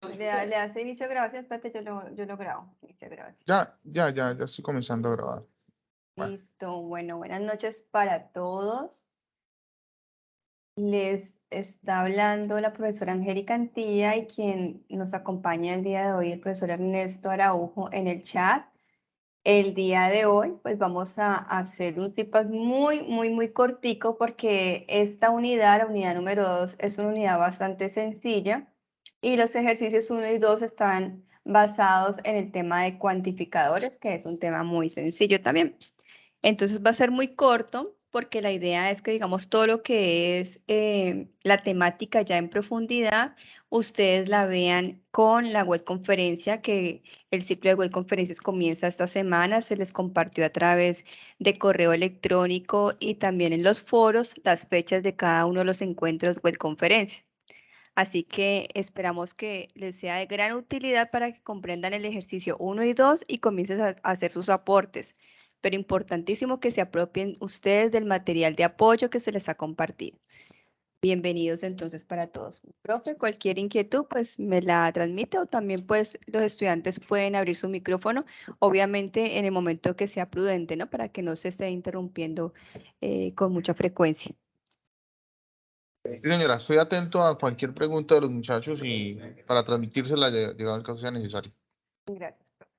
Le hace inicio de grabación, espérate, yo lo grabo. Inicio de grabación. Ya estoy comenzando a grabar. Bueno, Listo, bueno, buenas noches para todos. Les está hablando la profesora Angélica Antía y quien nos acompaña el día de hoy, el profesor Ernesto Araujo en el chat. El día de hoy, pues vamos a hacer un tipas muy cortico porque esta unidad, la unidad número 2, es una unidad bastante sencilla y los ejercicios 1 y 2 están basados en el tema de cuantificadores, que es un tema muy sencillo también. Entonces va a ser muy corto porque la idea es que, digamos, todo lo que es la temática ya en profundidad, ustedes la vean con la web conferencia, que el ciclo de web conferencias comienza esta semana, se les compartió a través de correo electrónico y también en los foros las fechas de cada uno de los encuentros web conferencia. Así que esperamos que les sea de gran utilidad para que comprendan el ejercicio 1 y 2 y comiencen a hacer sus aportes. Pero importantísimo que se apropien ustedes del material de apoyo que se les ha compartido. Bienvenidos entonces para todos. Profe, cualquier inquietud pues me la transmite o también pues los estudiantes pueden abrir su micrófono, obviamente en el momento que sea prudente, ¿no? Para que no se esté interrumpiendo con mucha frecuencia. sí, señora, estoy atento a cualquier pregunta de los muchachos y para transmitírsela llegado el caso sea necesario. Gracias, profe.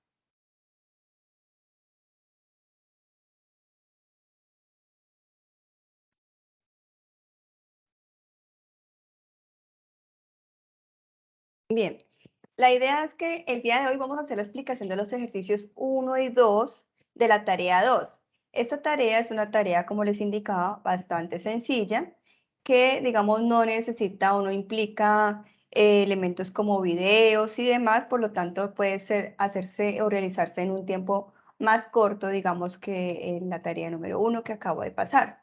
Bien. La idea es que el día de hoy vamos a hacer la explicación de los ejercicios 1 y 2 de la tarea 2. Esta tarea es una tarea, como les indicaba, bastante sencilla, que, digamos, no necesita o no implica elementos como videos y demás, por lo tanto, puede hacerse o realizarse en un tiempo más corto, digamos, que en la tarea número 1 que acabo de pasar.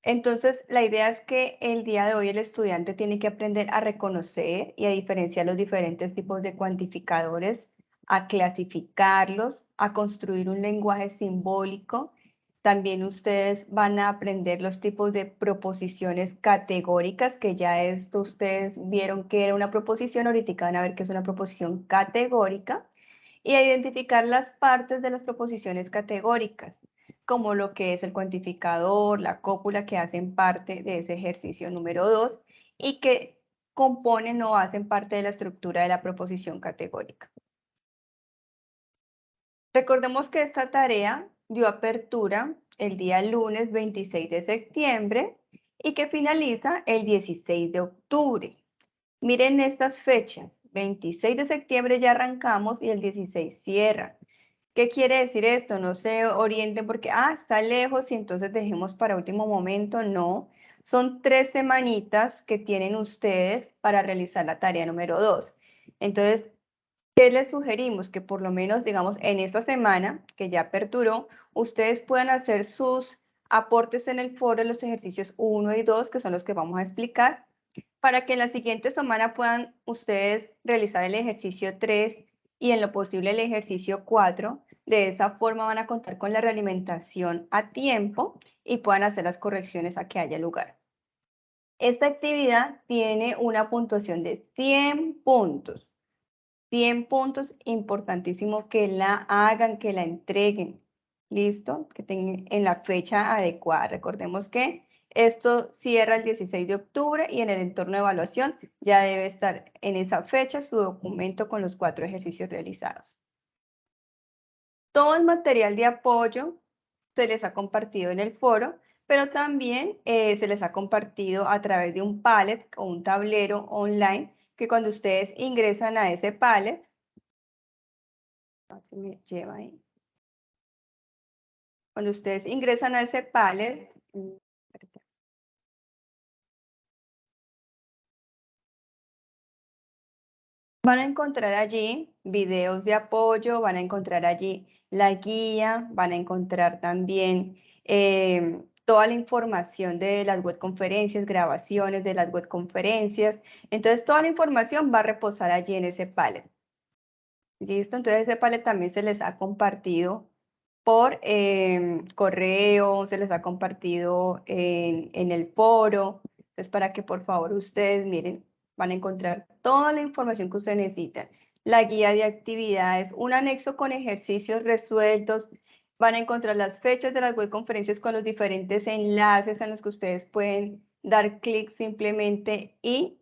Entonces, la idea es que el día de hoy el estudiante tiene que aprender a reconocer y a diferenciar los diferentes tipos de cuantificadores, a clasificarlos, a construir un lenguaje simbólico. También ustedes van a aprender los tipos de proposiciones categóricas, que ya esto ustedes vieron que era una proposición, ahorita van a ver que es una proposición categórica, y a identificar las partes de las proposiciones categóricas como lo que es el cuantificador, la cópula, que hacen parte de ese ejercicio número 2 y que componen o hacen parte de la estructura de la proposición categórica. Recordemos que esta tarea dio apertura el día lunes 26 de septiembre y que finaliza el 16 de octubre. Miren estas fechas, 26 de septiembre ya arrancamos y el 16 cierra. ¿Qué quiere decir esto? No se orienten porque, está lejos y entonces dejemos para último momento. No, son 3 semanitas que tienen ustedes para realizar la tarea número 2. Entonces, ¿qué les sugerimos? Que por lo menos, digamos, en esta semana que ya aperturó, ustedes puedan hacer sus aportes en el foro de los ejercicios 1 y 2, que son los que vamos a explicar, para que en la siguiente semana puedan ustedes realizar el ejercicio 3 y en lo posible el ejercicio 4. De esa forma van a contar con la realimentación a tiempo y puedan hacer las correcciones a que haya lugar. Esta actividad tiene una puntuación de 100 puntos. 100 puntos, importantísimo que la hagan, que la entreguen. ¿Listo? Que tengan en la fecha adecuada. Recordemos que esto cierra el 16 de octubre y en el entorno de evaluación ya debe estar en esa fecha su documento con los 4 ejercicios realizados. Todo el material de apoyo se les ha compartido en el foro, pero también se les ha compartido a través de un Padlet o un tablero online que cuando ustedes ingresan a ese Padlet, se me lleva ahí. Cuando ustedes ingresan a ese Padlet, van a encontrar allí videos de apoyo, van a encontrar allí la guía, van a encontrar también toda la información de las web conferencias, grabaciones de las web conferencias. Entonces, toda la información va a reposar allí en ese Padlet. ¿Listo? Entonces, ese Padlet también se les ha compartido por correo, se les ha compartido en el foro. Entonces, para que por favor ustedes miren, Van a encontrar toda la información que ustedes necesitan. La guía de actividades, un anexo con ejercicios resueltos. Van a encontrar las fechas de las webconferencias con los diferentes enlaces en los que ustedes pueden dar clic simplemente y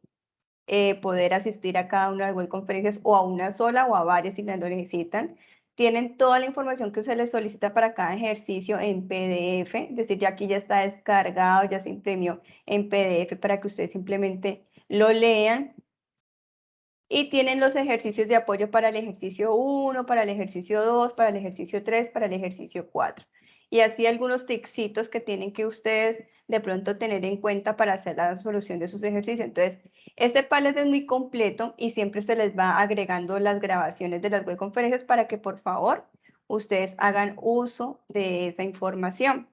poder asistir a cada una de las webconferencias o a una sola o a varias si las lo necesitan. Tienen toda la información que se les solicita para cada ejercicio en PDF, es decir, ya aquí ya está descargado, ya se imprimió en PDF para que ustedes simplemente lo lean. Y tienen los ejercicios de apoyo para el ejercicio 1, para el ejercicio 2, para el ejercicio 3, para el ejercicio 4. Y así algunos ticsitos que tienen que ustedes de pronto tener en cuenta para hacer la solución de sus ejercicios. Entonces, este Padlet es muy completo y siempre se les va agregando las grabaciones de las webconferencias para que por favor ustedes hagan uso de esa información.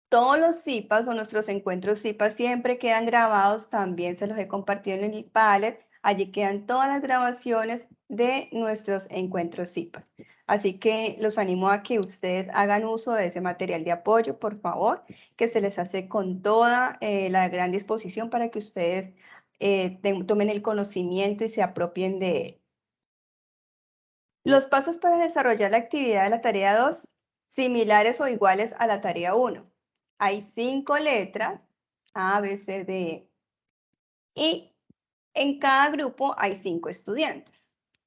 Todos los CIPAs o nuestros encuentros CIPAs siempre quedan grabados, también se los he compartido en el Padlet. Allí quedan todas las grabaciones de nuestros encuentros CIPAs. Así que los animo a que ustedes hagan uso de ese material de apoyo, por favor, que se les hace con toda la gran disposición para que ustedes tomen el conocimiento y se apropien de él. Los pasos para desarrollar la actividad de la tarea 2, similares o iguales a la tarea 1. Hay 5 letras, A, B, C, D, E. Y en cada grupo hay 5 estudiantes.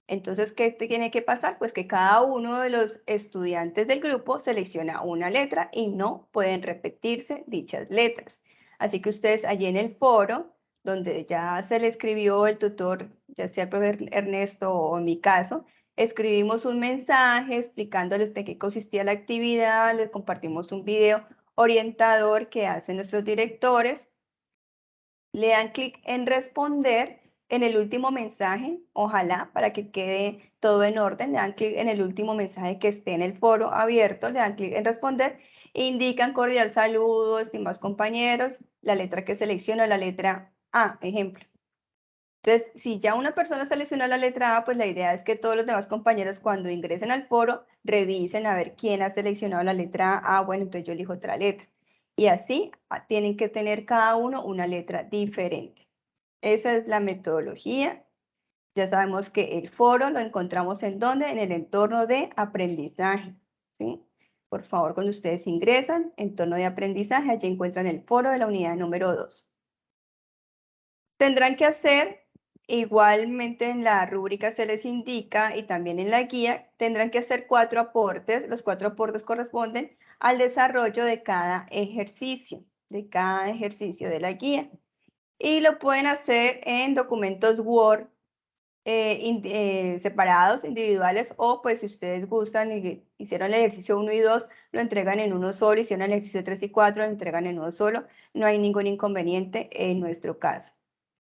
Entonces, ¿qué tiene que pasar? Pues que cada uno de los estudiantes del grupo selecciona una letra y no pueden repetirse dichas letras. Así que ustedes allí en el foro, donde ya se le escribió el tutor, ya sea el profesor Ernesto o en mi caso, escribimos un mensaje explicándoles de qué consistía la actividad, les compartimos un video orientador que hacen nuestros directores. Le dan clic en responder en el último mensaje, ojalá para que quede todo en orden, le dan clic en el último mensaje que esté en el foro abierto, le dan clic en responder, indican cordial saludo, estimados compañeros, la letra que selecciona, la letra A, ejemplo. Entonces, si ya una persona seleccionó la letra A, pues la idea es que todos los demás compañeros cuando ingresen al foro revisen a ver quién ha seleccionado la letra A. Bueno, entonces yo elijo otra letra. Y así tienen que tener cada uno una letra diferente. Esa es la metodología. Ya sabemos que el foro lo encontramos en ¿dónde? En el entorno de aprendizaje. ¿Sí? Por favor, cuando ustedes ingresan, entorno de aprendizaje, allí encuentran el foro de la unidad número 2. Tendrán que hacer, igualmente en la rúbrica se les indica y también en la guía, tendrán que hacer 4 aportes. Los 4 aportes corresponden al desarrollo de cada ejercicio de la guía. Y lo pueden hacer en documentos Word separados, individuales, o pues si ustedes gustan y hicieron el ejercicio 1 y 2, lo entregan en uno solo, hicieron el ejercicio 3 y 4, lo entregan en uno solo. No hay ningún inconveniente en nuestro caso.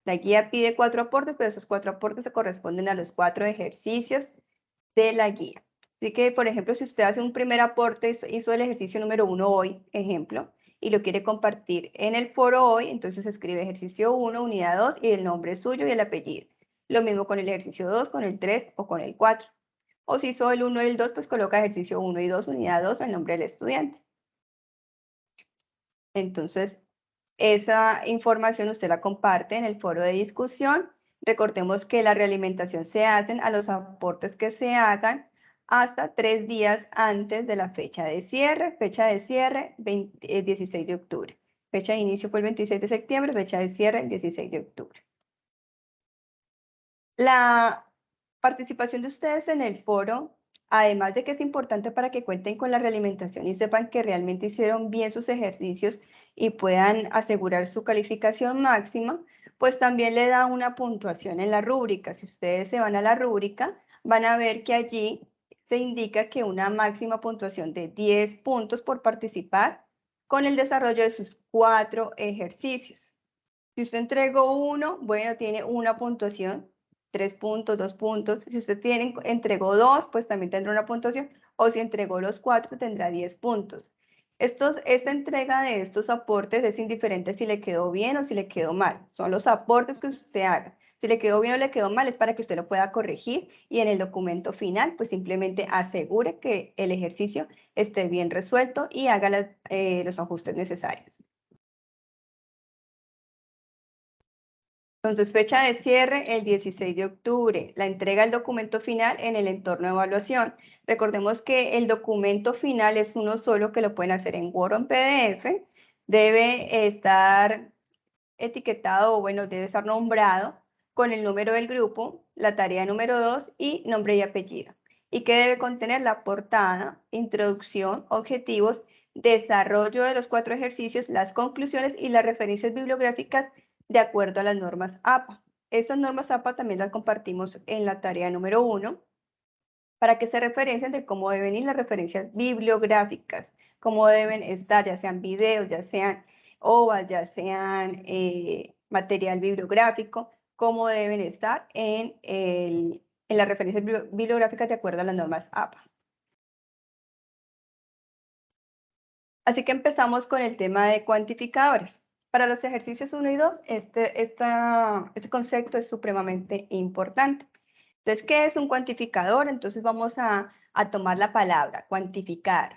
La guía pide 4 aportes, pero esos 4 aportes se corresponden a los 4 ejercicios de la guía. Así que, por ejemplo, si usted hace un primer aporte, hizo el ejercicio número 1 hoy, ejemplo, y lo quiere compartir en el foro hoy, entonces escribe ejercicio 1, unidad 2 y el nombre suyo y el apellido. Lo mismo con el ejercicio 2, con el 3 o con el 4. O si hizo el 1 y el 2, pues coloca ejercicio 1 y 2, unidad 2, el nombre del estudiante. Entonces, esa información usted la comparte en el foro de discusión. Recordemos que la realimentación se hace a los aportes que se hagan hasta 3 días antes de la fecha de cierre. Fecha de cierre, 16 de octubre. Fecha de inicio fue el 26 de septiembre, fecha de cierre, el 16 de octubre. La participación de ustedes en el foro, además de que es importante para que cuenten con la realimentación y sepan que realmente hicieron bien sus ejercicios y puedan asegurar su calificación máxima, pues también le da una puntuación en la rúbrica. Si ustedes se van a la rúbrica, van a ver que allí se indica que una máxima puntuación de 10 puntos por participar con el desarrollo de sus 4 ejercicios. Si usted entregó 1, bueno, tiene una puntuación, 3 puntos, 2 puntos. Si usted entregó 2, pues también tendrá una puntuación. O si entregó los 4, tendrá 10 puntos. Esta entrega de estos aportes es indiferente si le quedó bien o si le quedó mal. Son los aportes que usted haga. Si le quedó bien o le quedó mal es para que usted lo pueda corregir y en el documento final pues simplemente asegure que el ejercicio esté bien resuelto y haga los ajustes necesarios. Entonces, fecha de cierre el 16 de octubre. La entrega del documento final en el entorno de evaluación. Recordemos que el documento final es uno solo que lo pueden hacer en Word o en PDF. Debe estar etiquetado, o bueno, debe estar nombrado con el número del grupo, la tarea número 2 y nombre y apellido. Y que debe contener la portada, introducción, objetivos, desarrollo de los 4 ejercicios, las conclusiones y las referencias bibliográficas de acuerdo a las normas APA. Estas normas APA también las compartimos en la tarea número 1 para que se referencien de cómo deben ir las referencias bibliográficas, cómo deben estar, ya sean videos, ya sean OVAs, ya sean material bibliográfico, cómo deben estar en las referencias bibliográficas de acuerdo a las normas APA. Así que empezamos con el tema de cuantificadores. Para los ejercicios 1 y 2, este concepto es supremamente importante. Entonces, ¿qué es un cuantificador? Entonces vamos a tomar la palabra, cuantificar.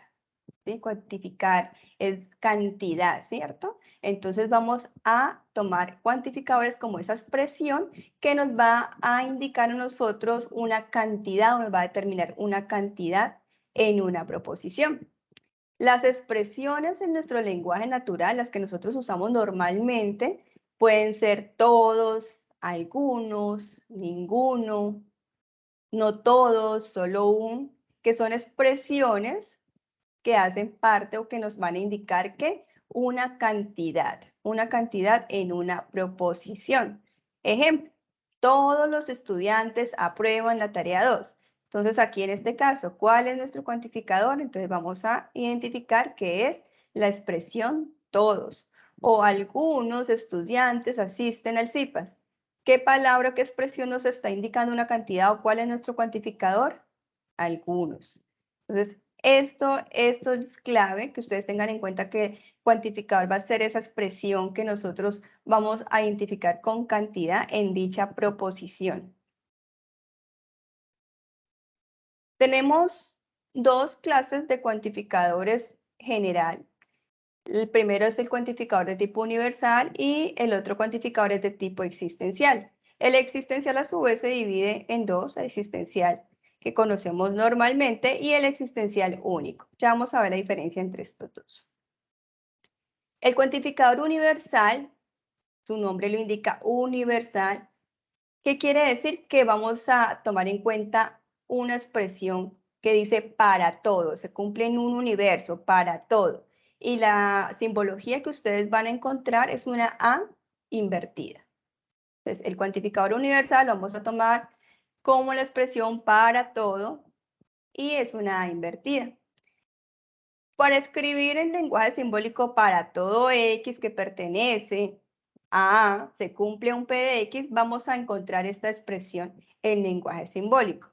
¿Sí? Cuantificar es cantidad, ¿cierto? Entonces vamos a tomar cuantificadores como esa expresión que nos va a indicar a nosotros una cantidad o nos va a determinar una cantidad en una proposición. Las expresiones en nuestro lenguaje natural, las que nosotros usamos normalmente, pueden ser todos, algunos, ninguno, no todos, solo un, que son expresiones que hacen parte o que nos van a indicar que una cantidad en una proposición. Ejemplo, todos los estudiantes aprueban la tarea 2. Entonces, aquí en este caso, ¿cuál es nuestro cuantificador? Entonces, vamos a identificar que es la expresión todos. O algunos estudiantes asisten al CIPAS. ¿Qué palabra o qué expresión nos está indicando una cantidad o cuál es nuestro cuantificador? Algunos. Entonces, esto es clave, que ustedes tengan en cuenta que cuantificador va a ser esa expresión que nosotros vamos a identificar con cantidad en dicha proposición. Tenemos dos clases de cuantificadores general. El primero es el cuantificador de tipo universal y el otro cuantificador es de tipo existencial. El existencial a su vez se divide en dos, el existencial que conocemos normalmente y el existencial único. Ya vamos a ver la diferencia entre estos dos. El cuantificador universal, su nombre lo indica, universal, ¿qué quiere decir? Que vamos a tomar en cuenta una expresión que dice para todo, se cumple en un universo, para todo. Y la simbología que ustedes van a encontrar es una A invertida. Entonces, el cuantificador universal lo vamos a tomar como la expresión para todo y es una A invertida. Para escribir en lenguaje simbólico para todo X que pertenece a A, se cumple un P de X, vamos a encontrar esta expresión en lenguaje simbólico.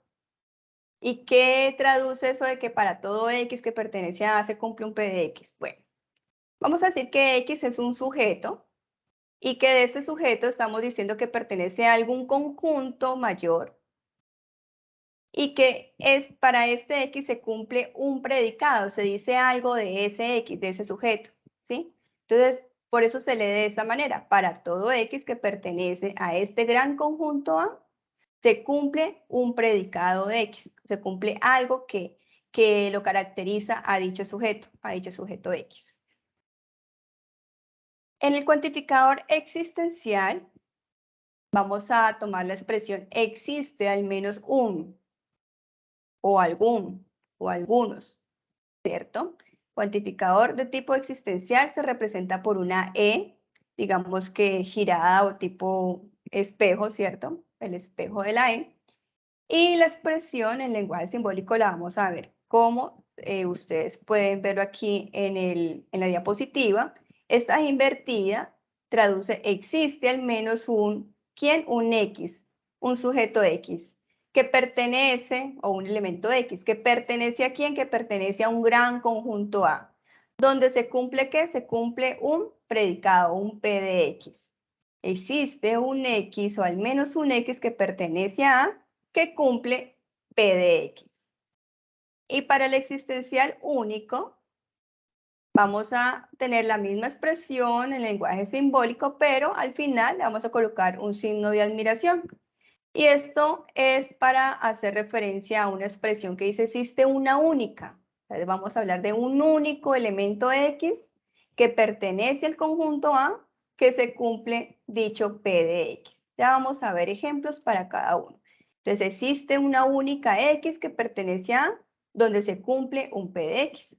¿Y qué traduce eso de que para todo X que pertenece a A se cumple un P de X? Bueno, vamos a decir que X es un sujeto y que de este sujeto estamos diciendo que pertenece a algún conjunto mayor y que para este X se cumple un predicado, se dice algo de ese X, de ese sujeto, ¿sí? Entonces, por eso se lee de esta manera, para todo X que pertenece a este gran conjunto A, se cumple un predicado de X, se cumple algo que lo caracteriza a dicho sujeto X. En el cuantificador existencial, vamos a tomar la expresión existe al menos un, o algún, o algunos, ¿cierto? Cuantificador de tipo existencial se representa por una E, digamos que girada o tipo espejo, ¿cierto? El espejo de la E. Y la expresión en lenguaje simbólico la vamos a ver como ustedes pueden verlo aquí en la diapositiva. Esta invertida traduce existe al menos un, ¿quién? Un X, un sujeto X, que pertenece, o un elemento X, que pertenece a quién, que pertenece a un gran conjunto A, donde se cumple ¿qué? Se cumple un predicado, un P de X. Existe un X, o al menos un X que pertenece a A, que cumple P de X. Y para el existencial único, Vamos a tener la misma expresión en lenguaje simbólico, pero al final le vamos a colocar un signo de admiración. Y esto es para hacer referencia a una expresión que dice existe una única. Entonces vamos a hablar de un único elemento X que pertenece al conjunto A que se cumple dicho P de X. Ya vamos a ver ejemplos para cada uno. Entonces existe una única X que pertenece a donde se cumple un P de X.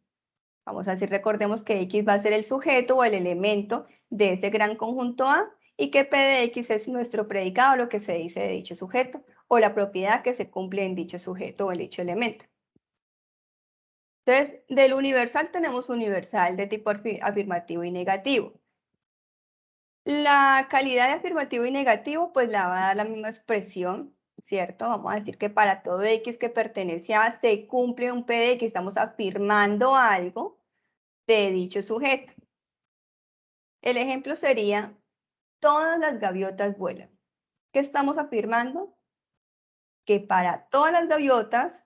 Vamos a decir, recordemos que X va a ser el sujeto o el elemento de ese gran conjunto A y que P de X es nuestro predicado, lo que se dice de dicho sujeto, o la propiedad que se cumple en dicho sujeto o en dicho elemento. Entonces, del universal tenemos universal de tipo afirmativo y negativo. La calidad de afirmativo y negativo, pues la va a dar la misma expresión, ¿cierto? Vamos a decir que para todo X que pertenece a se cumple un P de X, estamos afirmando algo de dicho sujeto. El ejemplo sería, todas las gaviotas vuelan. ¿Qué estamos afirmando? Que para todas las gaviotas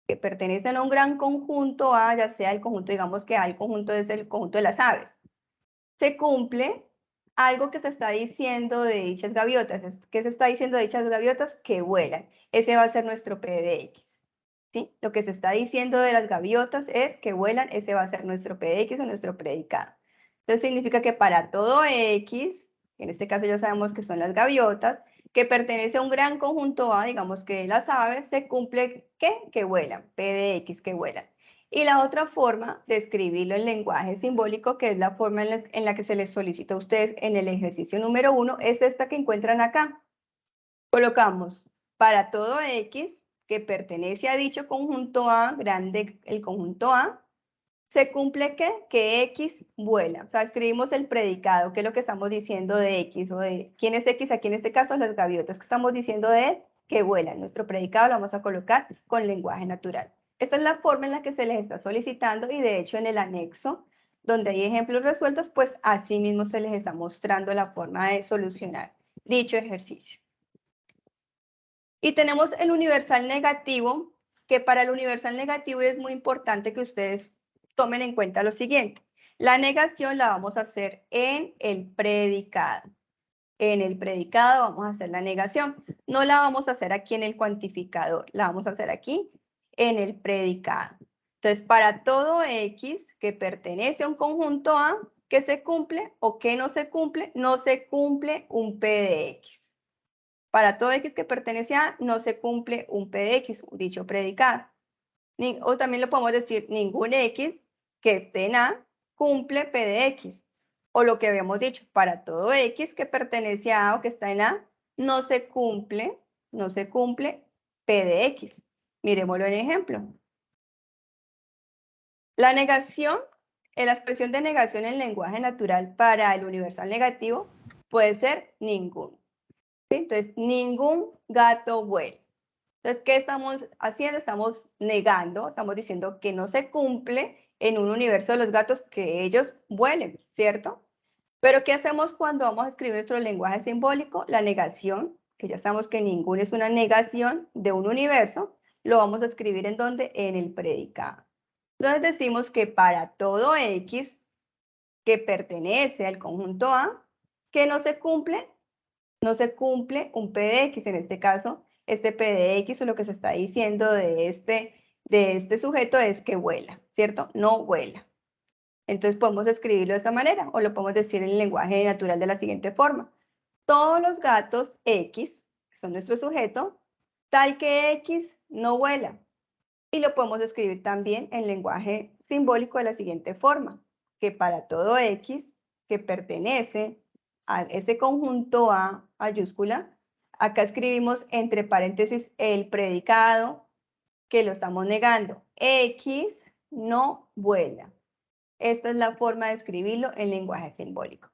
que pertenecen a un gran conjunto A, ya sea el conjunto, digamos que A, el conjunto es el conjunto de las aves, se cumple algo que se está diciendo de dichas gaviotas. ¿Qué se está diciendo de dichas gaviotas? Que vuelan. Ese va a ser nuestro P de X. ¿Sí? Lo que se está diciendo de las gaviotas es que vuelan, ese va a ser nuestro P de X o nuestro predicado. Entonces significa que para todo X, en este caso ya sabemos que son las gaviotas, que pertenece a un gran conjunto A, digamos que las aves, se cumple ¿qué? Que vuelan, P de X que vuelan. Y la otra forma de escribirlo en lenguaje simbólico, que es la forma en la que se les solicita a usted en el ejercicio número 1, es esta que encuentran acá. Colocamos para todo X que pertenece a dicho conjunto A, grande el conjunto A, ¿se cumple qué? Que X vuela. O sea, escribimos el predicado, que es lo que estamos diciendo de X, o de quién es X, aquí en este caso las gaviotas, que estamos diciendo de él, que vuelan. Nuestro predicado lo vamos a colocar con lenguaje natural. Esta es la forma en la que se les está solicitando y de hecho en el anexo, donde hay ejemplos resueltos, pues así mismo se les está mostrando la forma de solucionar dicho ejercicio. Y tenemos el universal negativo, que para el universal negativo es muy importante que ustedes tomen en cuenta lo siguiente. La negación la vamos a hacer en el predicado. En el predicado vamos a hacer la negación. No la vamos a hacer aquí en el cuantificador, la vamos a hacer aquí en el predicado. Entonces, para todo X que pertenece a un conjunto A, que se cumple o que no se cumple un P de X. Para todo X que pertenece a, no se cumple un P de X, dicho predicado. O también lo podemos decir, ningún X que esté en A cumple P de X. O lo que habíamos dicho, para todo X que pertenece a o que está en A, no se cumple P de X. Miremoslo en ejemplo. La negación, la expresión de negación en lenguaje natural para el universal negativo puede ser ninguno. ¿Sí? Entonces, ningún gato vuela. Entonces, ¿qué estamos haciendo? Estamos negando, estamos diciendo que no se cumple en un universo de los gatos que ellos vuelen, ¿cierto? Pero ¿qué hacemos cuando vamos a escribir nuestro lenguaje simbólico? La negación, que ya sabemos que ninguno es una negación de un universo, lo vamos a escribir ¿en dónde? En el predicado. Entonces decimos que para todo X que pertenece al conjunto A, que no se cumple un P de X, en este caso, este P de X o lo que se está diciendo de este sujeto es que vuela, ¿cierto? No vuela. Entonces podemos escribirlo de esta manera o lo podemos decir en el lenguaje natural de la siguiente forma. Todos los gatos X, que son nuestro sujeto, tal que X no vuela. Y lo podemos escribir también en lenguaje simbólico de la siguiente forma, que para todo X que pertenece a ese conjunto A mayúscula, acá escribimos entre paréntesis el predicado que lo estamos negando. X no vuela. Esta es la forma de escribirlo en lenguaje simbólico.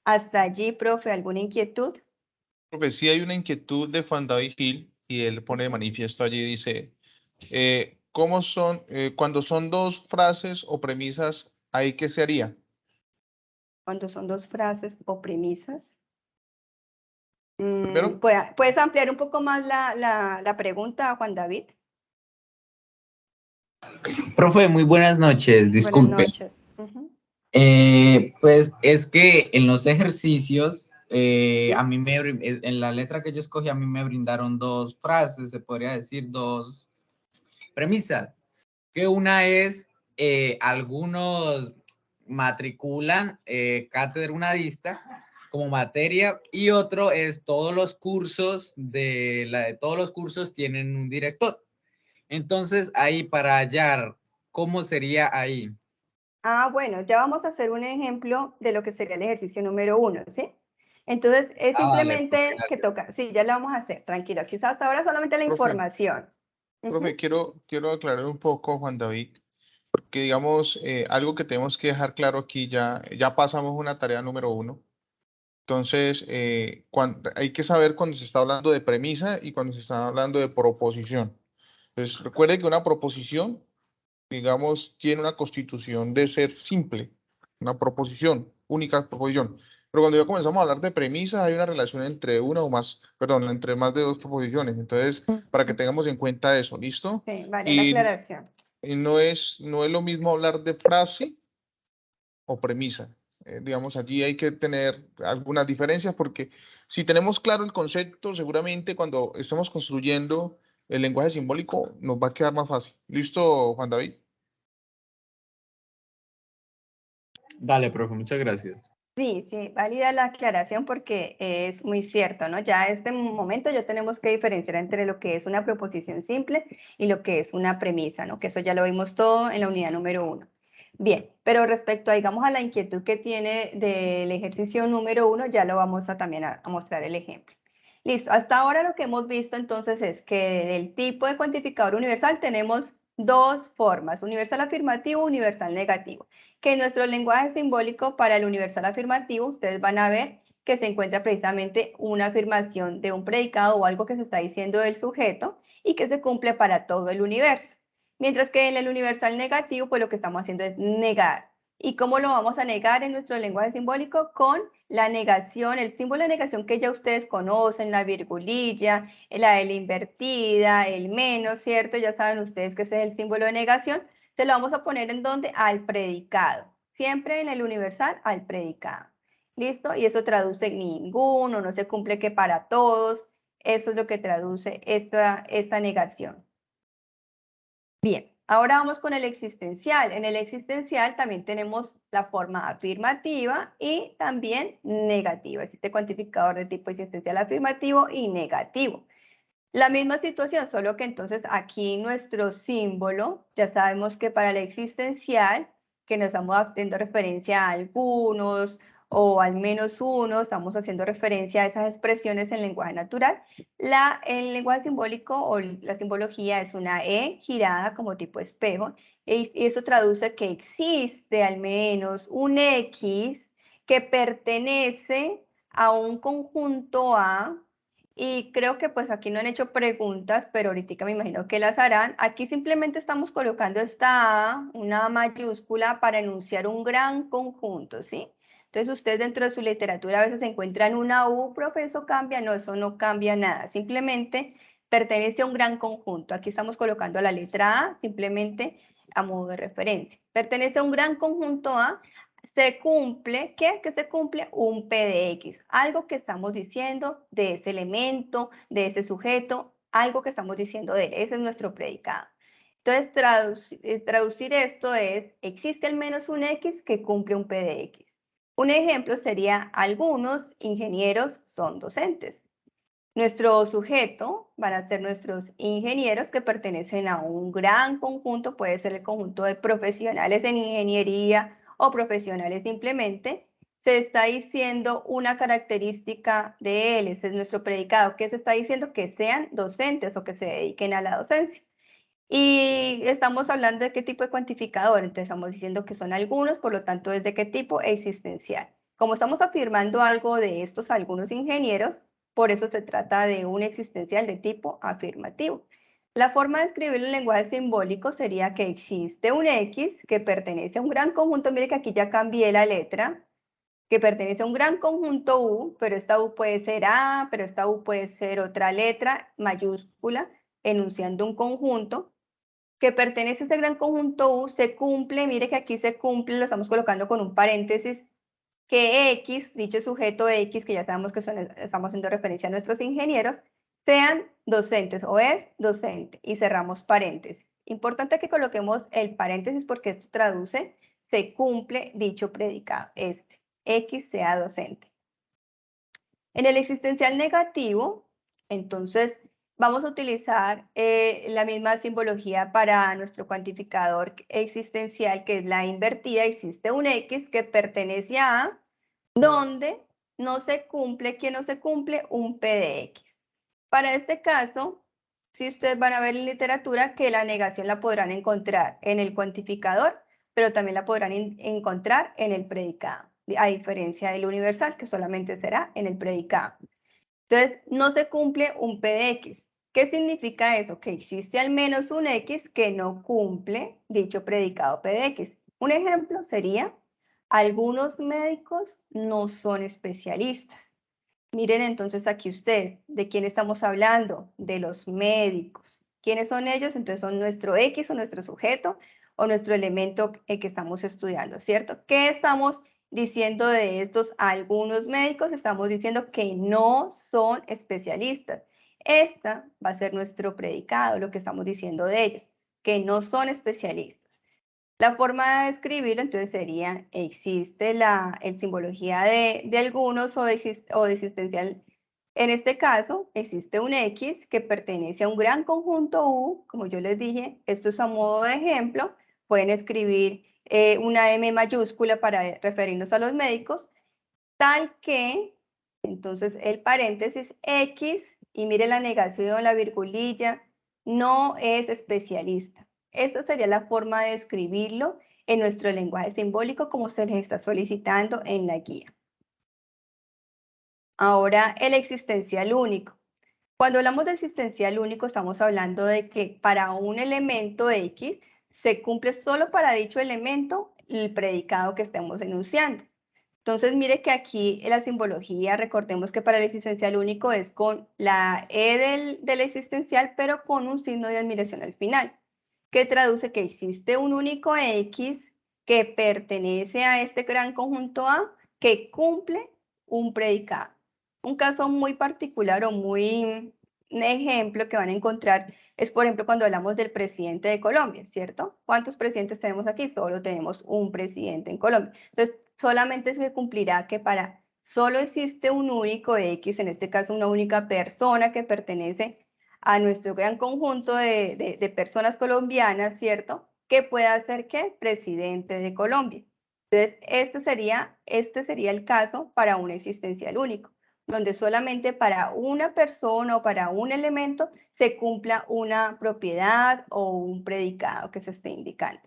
Hasta allí, profe, ¿alguna inquietud? Profe, sí hay una inquietud de Juan David Gil y él pone de manifiesto allí, dice, ¿cómo son, cuando son dos frases o premisas, ahí qué se haría? Cuando son dos frases o premisas. Primero, ¿Puedes ampliar un poco más la pregunta, Juan David? Profe, muy buenas noches, Buenas disculpe. noches. Pues es que en los ejercicios, en la letra que yo escogí, a mí me brindaron dos frases, se podría decir dos premisas, que una es, algunos matriculan cátedra unadista como materia, y otro es todos los cursos todos los cursos tienen un director. Entonces, ahí para hallar, ¿cómo sería ahí? Ah, bueno, ya vamos a hacer un ejemplo de lo que sería el ejercicio número 1, ¿sí? Entonces, es Vale, profe, simplemente que gracias. toca, sí, ya lo vamos a hacer, tranquilo, quizás hasta ahora solamente la Profe, información. profe, Ujú. quiero aclarar un poco, Juan David, porque digamos, algo que tenemos que dejar claro aquí, ya pasamos una tarea número 1. Entonces, hay que saber cuando se está hablando de premisa y cuando se está hablando de proposición. Entonces, recuerde que una proposición, digamos, tiene una constitución de ser simple, una proposición, única proposición. Pero cuando ya comenzamos a hablar de premisas, hay una relación entre una o más, perdón, entre más de dos proposiciones. Entonces, para que tengamos en cuenta eso, ¿listo? Sí, vale, la Y, aclaración. y no es lo mismo hablar de frase o premisa. Digamos, allí hay que tener algunas diferencias porque si tenemos claro el concepto, seguramente cuando estemos construyendo el lenguaje simbólico nos va a quedar más fácil. ¿Listo, Juan David? Dale, profe, muchas gracias. Sí, sí, válida la aclaración porque es muy cierto, ¿no? Ya a este momento ya tenemos que diferenciar entre lo que es una proposición simple y lo que es una premisa, ¿no? Que eso ya lo vimos todo en la unidad número 1. Bien, pero respecto a, digamos, a la inquietud que tiene del ejercicio número 1, ya lo vamos a también a mostrar el ejemplo. Listo, hasta ahora lo que hemos visto entonces es que del tipo de cuantificador universal tenemos dos formas, universal afirmativo, universal negativo, que en nuestro lenguaje simbólico para el universal afirmativo ustedes van a ver que se encuentra precisamente una afirmación de un predicado o algo que se está diciendo del sujeto y que se cumple para todo el universo. Mientras que en el universal negativo, pues lo que estamos haciendo es negar. ¿Y cómo lo vamos a negar en nuestro lenguaje simbólico? Con la negación, el símbolo de negación que ya ustedes conocen, la virgulilla, la L invertida, el menos, ¿cierto? Ya saben ustedes que ese es el símbolo de negación. Se lo vamos a poner en donde al predicado. Siempre en el universal al predicado. ¿Listo? Y eso traduce ninguno, no se cumple que para todos. Eso es lo que traduce esta negación. Bien, ahora vamos con el existencial. En el existencial también tenemos la forma afirmativa y también negativa. Existe cuantificador de tipo existencial afirmativo y negativo. La misma situación, solo que entonces aquí nuestro símbolo, ya sabemos que para el existencial, que nos estamos haciendo referencia a algunos o al menos uno, estamos haciendo referencia a esas expresiones en lenguaje natural. El lenguaje simbólico o la simbología es una E girada como tipo espejo, y eso traduce que existe al menos un X que pertenece a un conjunto A. Y creo que pues aquí no han hecho preguntas, pero ahorita me imagino que las harán. Aquí simplemente estamos colocando esta A, una mayúscula, para enunciar un gran conjunto, ¿sí? Entonces ustedes dentro de su literatura a veces encuentran una U, profe, eso cambia. No, eso no cambia nada. Simplemente pertenece a un gran conjunto. Aquí estamos colocando la letra A simplemente a modo de referencia. Pertenece a un gran conjunto A. Se cumple, ¿qué? Que se cumple un P de X, algo que estamos diciendo de ese elemento, de ese sujeto, algo que estamos diciendo de él, ese es nuestro predicado. Entonces, traducir esto es, existe al menos un X que cumple un P de X. Un ejemplo sería, algunos ingenieros son docentes. Nuestro sujeto van a ser nuestros ingenieros que pertenecen a un gran conjunto, puede ser el conjunto de profesionales en ingeniería o profesionales simplemente. Se está diciendo una característica de él, ese es nuestro predicado, que se está diciendo que sean docentes o que se dediquen a la docencia. Y estamos hablando de qué tipo de cuantificador, entonces estamos diciendo que son algunos, por lo tanto es de qué tipo existencial. Como estamos afirmando algo de estos algunos ingenieros, por eso se trata de un existencial de tipo afirmativo. La forma de escribir el lenguaje simbólico sería que existe un X que pertenece a un gran conjunto, mire que aquí ya cambié la letra, que pertenece a un gran conjunto U, pero esta U puede ser A, pero esta U puede ser otra letra mayúscula, enunciando un conjunto que pertenece a este gran conjunto U se cumple, mire que aquí se cumple, lo estamos colocando con un paréntesis, que X, dicho sujeto X, que ya sabemos que estamos haciendo referencia a nuestros ingenieros, sean docentes o es docente y cerramos paréntesis. Importante que coloquemos el paréntesis porque esto traduce, se cumple dicho predicado, X sea docente. En el existencial negativo, entonces, vamos a utilizar la misma simbología para nuestro cuantificador existencial, que es la invertida. Existe un X que pertenece a donde no se cumple, ¿quién no se cumple? Un P de X. Para este caso, si ustedes van a ver en literatura que la negación la podrán encontrar en el cuantificador, pero también la podrán encontrar en el predicado, a diferencia del universal, que solamente será en el predicado. Entonces, no se cumple un P de X. ¿Qué significa eso? Que existe al menos un X que no cumple dicho predicado P de X. Un ejemplo sería, algunos médicos no son especialistas. Miren entonces aquí ustedes, ¿de quién estamos hablando? De los médicos. ¿Quiénes son ellos? Entonces son nuestro X o nuestro sujeto o nuestro elemento que estamos estudiando, ¿cierto? ¿Qué estamos diciendo de estos algunos médicos? Estamos diciendo que no son especialistas. Esta va a ser nuestro predicado, lo que estamos diciendo de ellos, que no son especialistas. La forma de escribirlo entonces sería, existe la simbología de algunos o de existencial. En este caso, existe un X que pertenece a un gran conjunto U, como yo les dije, esto es a modo de ejemplo, pueden escribir una M mayúscula para referirnos a los médicos, tal que, entonces el paréntesis X, y mire la negación, la virgulilla, no es especialista. Esta sería la forma de escribirlo en nuestro lenguaje simbólico como se les está solicitando en la guía. Ahora, el existencial único. Cuando hablamos de existencial único, estamos hablando de que para un elemento X se cumple solo para dicho elemento el predicado que estemos enunciando. Entonces, mire que aquí en la simbología, recordemos que para el existencial único es con la E del existencial, pero con un signo de admiración al final, que traduce que existe un único X que pertenece a este gran conjunto A que cumple un predicado. Un caso muy particular o muy un ejemplo que van a encontrar es, por ejemplo, cuando hablamos del presidente de Colombia, ¿cierto? ¿Cuántos presidentes tenemos aquí? Solo tenemos un presidente en Colombia. Entonces, solamente se cumplirá que solo existe un único X, en este caso una única persona que pertenece a nuestro gran conjunto de personas colombianas, ¿cierto? Que pueda ser, ¿qué? Presidente de Colombia. Entonces, este sería el caso para un existencial único, donde solamente para una persona o para un elemento se cumpla una propiedad o un predicado que se esté indicando.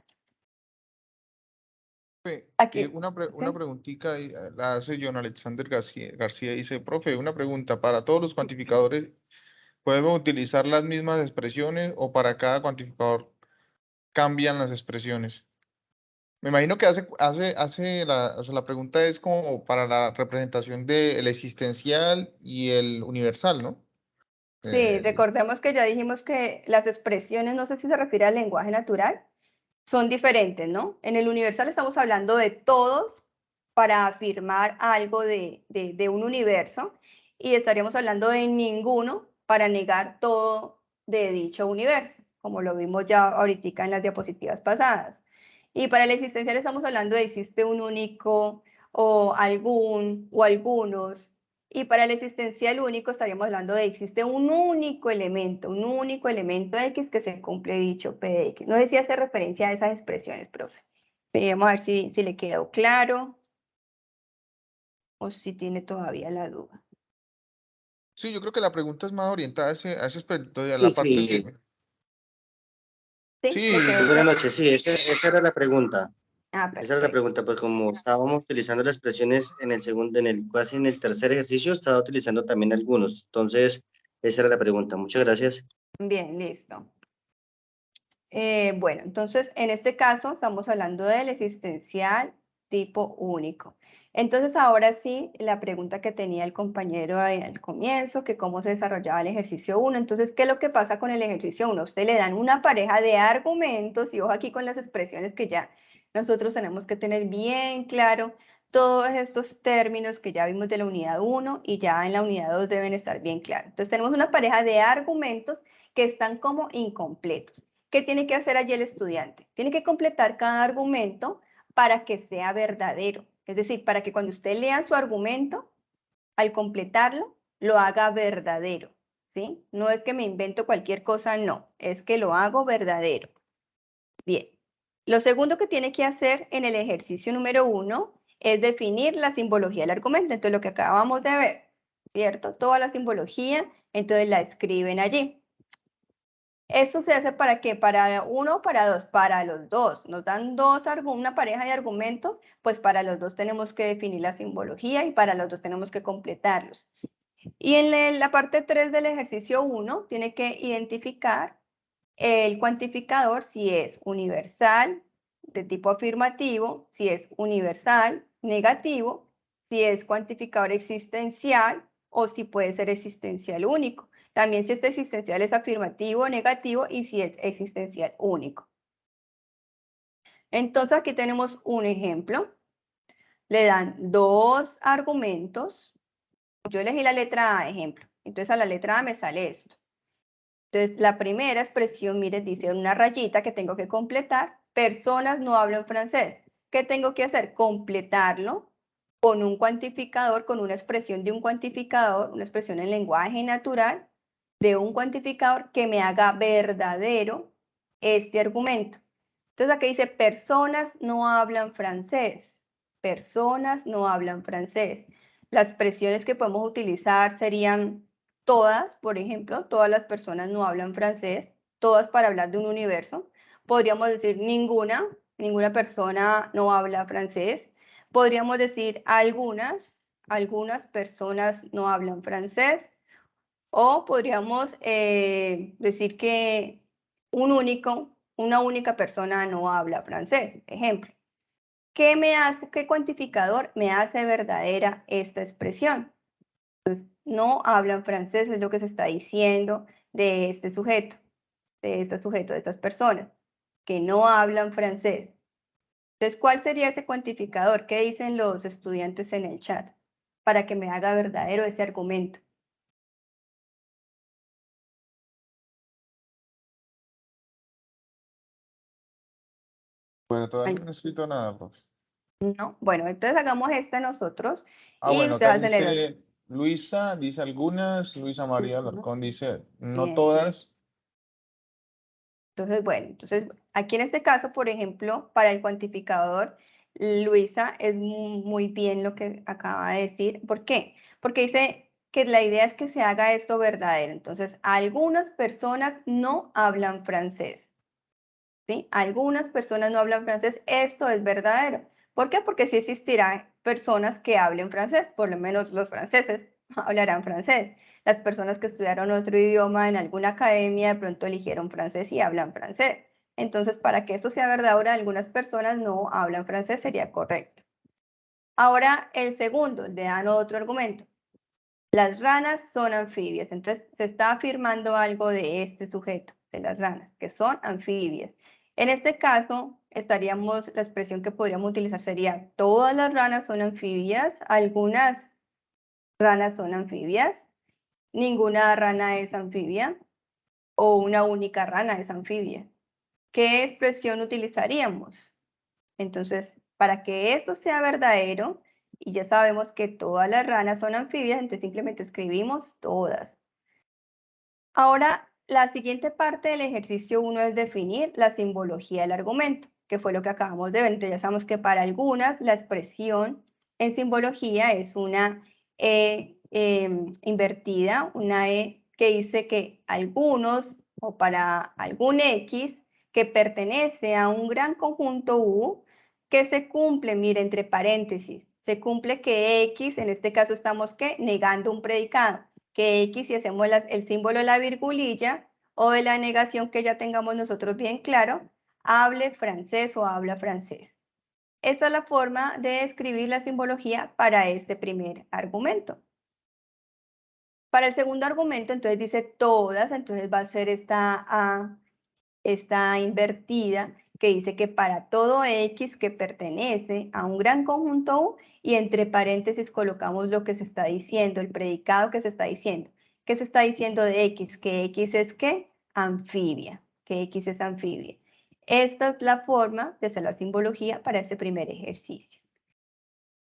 Aquí, Una ¿sí? preguntita la hace John Alexander García, dice, profe, una pregunta, ¿para todos los cuantificadores podemos utilizar las mismas expresiones o para cada cuantificador cambian las expresiones? Me imagino que la pregunta es como para la representación del existencial y el universal, ¿no? Sí, recordemos que ya dijimos que las expresiones, no sé si se refiere al lenguaje natural, son diferentes, ¿no? En el universal estamos hablando de todos para afirmar algo de un universo y estaríamos hablando de ninguno para negar todo de dicho universo, como lo vimos ya ahorita en las diapositivas pasadas. Y para el existencial estamos hablando de existe un único o algún o algunos. Y para el existencial único estaríamos hablando de existe un único elemento X que se cumple dicho P de X. No sé si hace referencia a esas expresiones, profe. Vamos a ver si le quedó claro o si tiene todavía la duda. Sí, yo creo que la pregunta es más orientada a ese aspecto de Sí, la parte sí. que... ¿Sí? Sí, ¿Le quedó Buenas claro? noches, sí, esa era la pregunta. Ah, Esa era la perfecto. pregunta, pues como estábamos utilizando las expresiones en el segundo, casi en el tercer ejercicio, estaba utilizando también algunos. Entonces, esa era la pregunta. Muchas gracias. Bien, listo. Bueno, entonces en este caso estamos hablando del existencial tipo único. Entonces, ahora sí, la pregunta que tenía el compañero ahí al comienzo, que cómo se desarrollaba el ejercicio 1. Entonces, ¿qué es lo que pasa con el ejercicio 1? Usted le dan una pareja de argumentos, y ojo aquí con las expresiones que ya nosotros tenemos que tener bien claro todos estos términos que ya vimos de la unidad 1 y ya en la unidad 2 deben estar bien claros. Entonces, tenemos una pareja de argumentos que están como incompletos. ¿Qué tiene que hacer allí el estudiante? Tiene que completar cada argumento para que sea verdadero. Es decir, para que cuando usted lea su argumento, al completarlo, lo haga verdadero, ¿sí? No es que me invento cualquier cosa, no, es que lo hago verdadero. Bien. Lo segundo que tiene que hacer en el ejercicio número 1 es definir la simbología del argumento. Entonces, lo que acabamos de ver, ¿cierto? Toda la simbología, entonces la escriben allí. ¿Eso se hace para qué? ¿Para uno o para dos? Para los dos. Nos dan una pareja de argumentos, pues para los dos tenemos que definir la simbología y para los dos tenemos que completarlos. Y en la parte 3 del ejercicio 1 tiene que identificar el cuantificador si es universal, de tipo afirmativo, si es universal, negativo, si es cuantificador existencial o si puede ser existencial único. También si este existencial es afirmativo o negativo y si es existencial único. Entonces aquí tenemos un ejemplo. Le dan dos argumentos. Yo elegí la letra A, ejemplo. Entonces a la letra A me sale esto. Entonces la primera expresión, mire, dice una rayita que tengo que completar. Personas no hablan francés. ¿Qué tengo que hacer? Completarlo con un cuantificador, con una expresión de un cuantificador, una expresión en lenguaje natural de un cuantificador que me haga verdadero este argumento. Entonces aquí dice, personas no hablan francés. Personas no hablan francés. Las expresiones que podemos utilizar serían todas, por ejemplo, todas las personas no hablan francés, todas para hablar de un universo. Podríamos decir ninguna persona no habla francés. Podríamos decir algunas personas no hablan francés. O podríamos decir que una única persona no habla francés. Ejemplo, ¿qué cuantificador me hace verdadera esta expresión? No hablan francés, es lo que se está diciendo de este sujeto, de estas personas, que no hablan francés. Entonces, ¿cuál sería ese cuantificador? ¿Qué dicen los estudiantes en el chat? Para que me haga verdadero ese argumento. Bueno, todavía no he escrito nada, profe. No, bueno, entonces hagamos esta nosotros Ah, y bueno, ustedes acá hacen el otro. dice Luisa, dice algunas, Luisa María Alarcón dice no Bien. todas. Entonces, bueno, entonces aquí en este caso, por ejemplo, para el cuantificador, Luisa es muy bien lo que acaba de decir. ¿Por qué? Porque dice que la idea es que se haga esto verdadero. Entonces, algunas personas no hablan francés. ¿Sí? Algunas personas no hablan francés, esto es verdadero. ¿Por qué? Porque sí existirán personas que hablen francés, por lo menos los franceses hablarán francés. Las personas que estudiaron otro idioma en alguna academia de pronto eligieron francés y hablan francés. Entonces, para que esto sea verdad, ahora algunas personas no hablan francés sería correcto. Ahora, el segundo, le dan otro argumento. Las ranas son anfibias. Entonces, se está afirmando algo de este sujeto, de las ranas, que son anfibias. En este caso, la expresión que podríamos utilizar sería, todas las ranas son anfibias, algunas ranas son anfibias, ninguna rana es anfibia, o una única rana es anfibia. ¿Qué expresión utilizaríamos? Entonces, para que esto sea verdadero, y ya sabemos que todas las ranas son anfibias, entonces simplemente escribimos todas. Ahora, la siguiente parte del ejercicio 1 es definir la simbología del argumento, que fue lo que acabamos de ver. Entonces ya sabemos que para algunas la expresión en simbología es una E invertida, una E que dice que algunos o para algún X que pertenece a un gran conjunto U que se cumple, mire, entre paréntesis, se cumple que X, en este caso estamos ¿qué? Negando un predicado, que X, si hacemos el símbolo de la virgulilla o de la negación que ya tengamos nosotros bien claro, hable francés o habla francés. Esta es la forma de escribir la simbología para este primer argumento. Para el segundo argumento, entonces dice todas, entonces va a ser esta A, esta invertida, que dice que para todo X que pertenece a un gran conjunto U, y entre paréntesis colocamos lo que se está diciendo, el predicado que se está diciendo. ¿Qué se está diciendo de X? Que X es ¿qué? Anfibia, que X es anfibia. Esta es la forma de hacer la simbología para este primer ejercicio.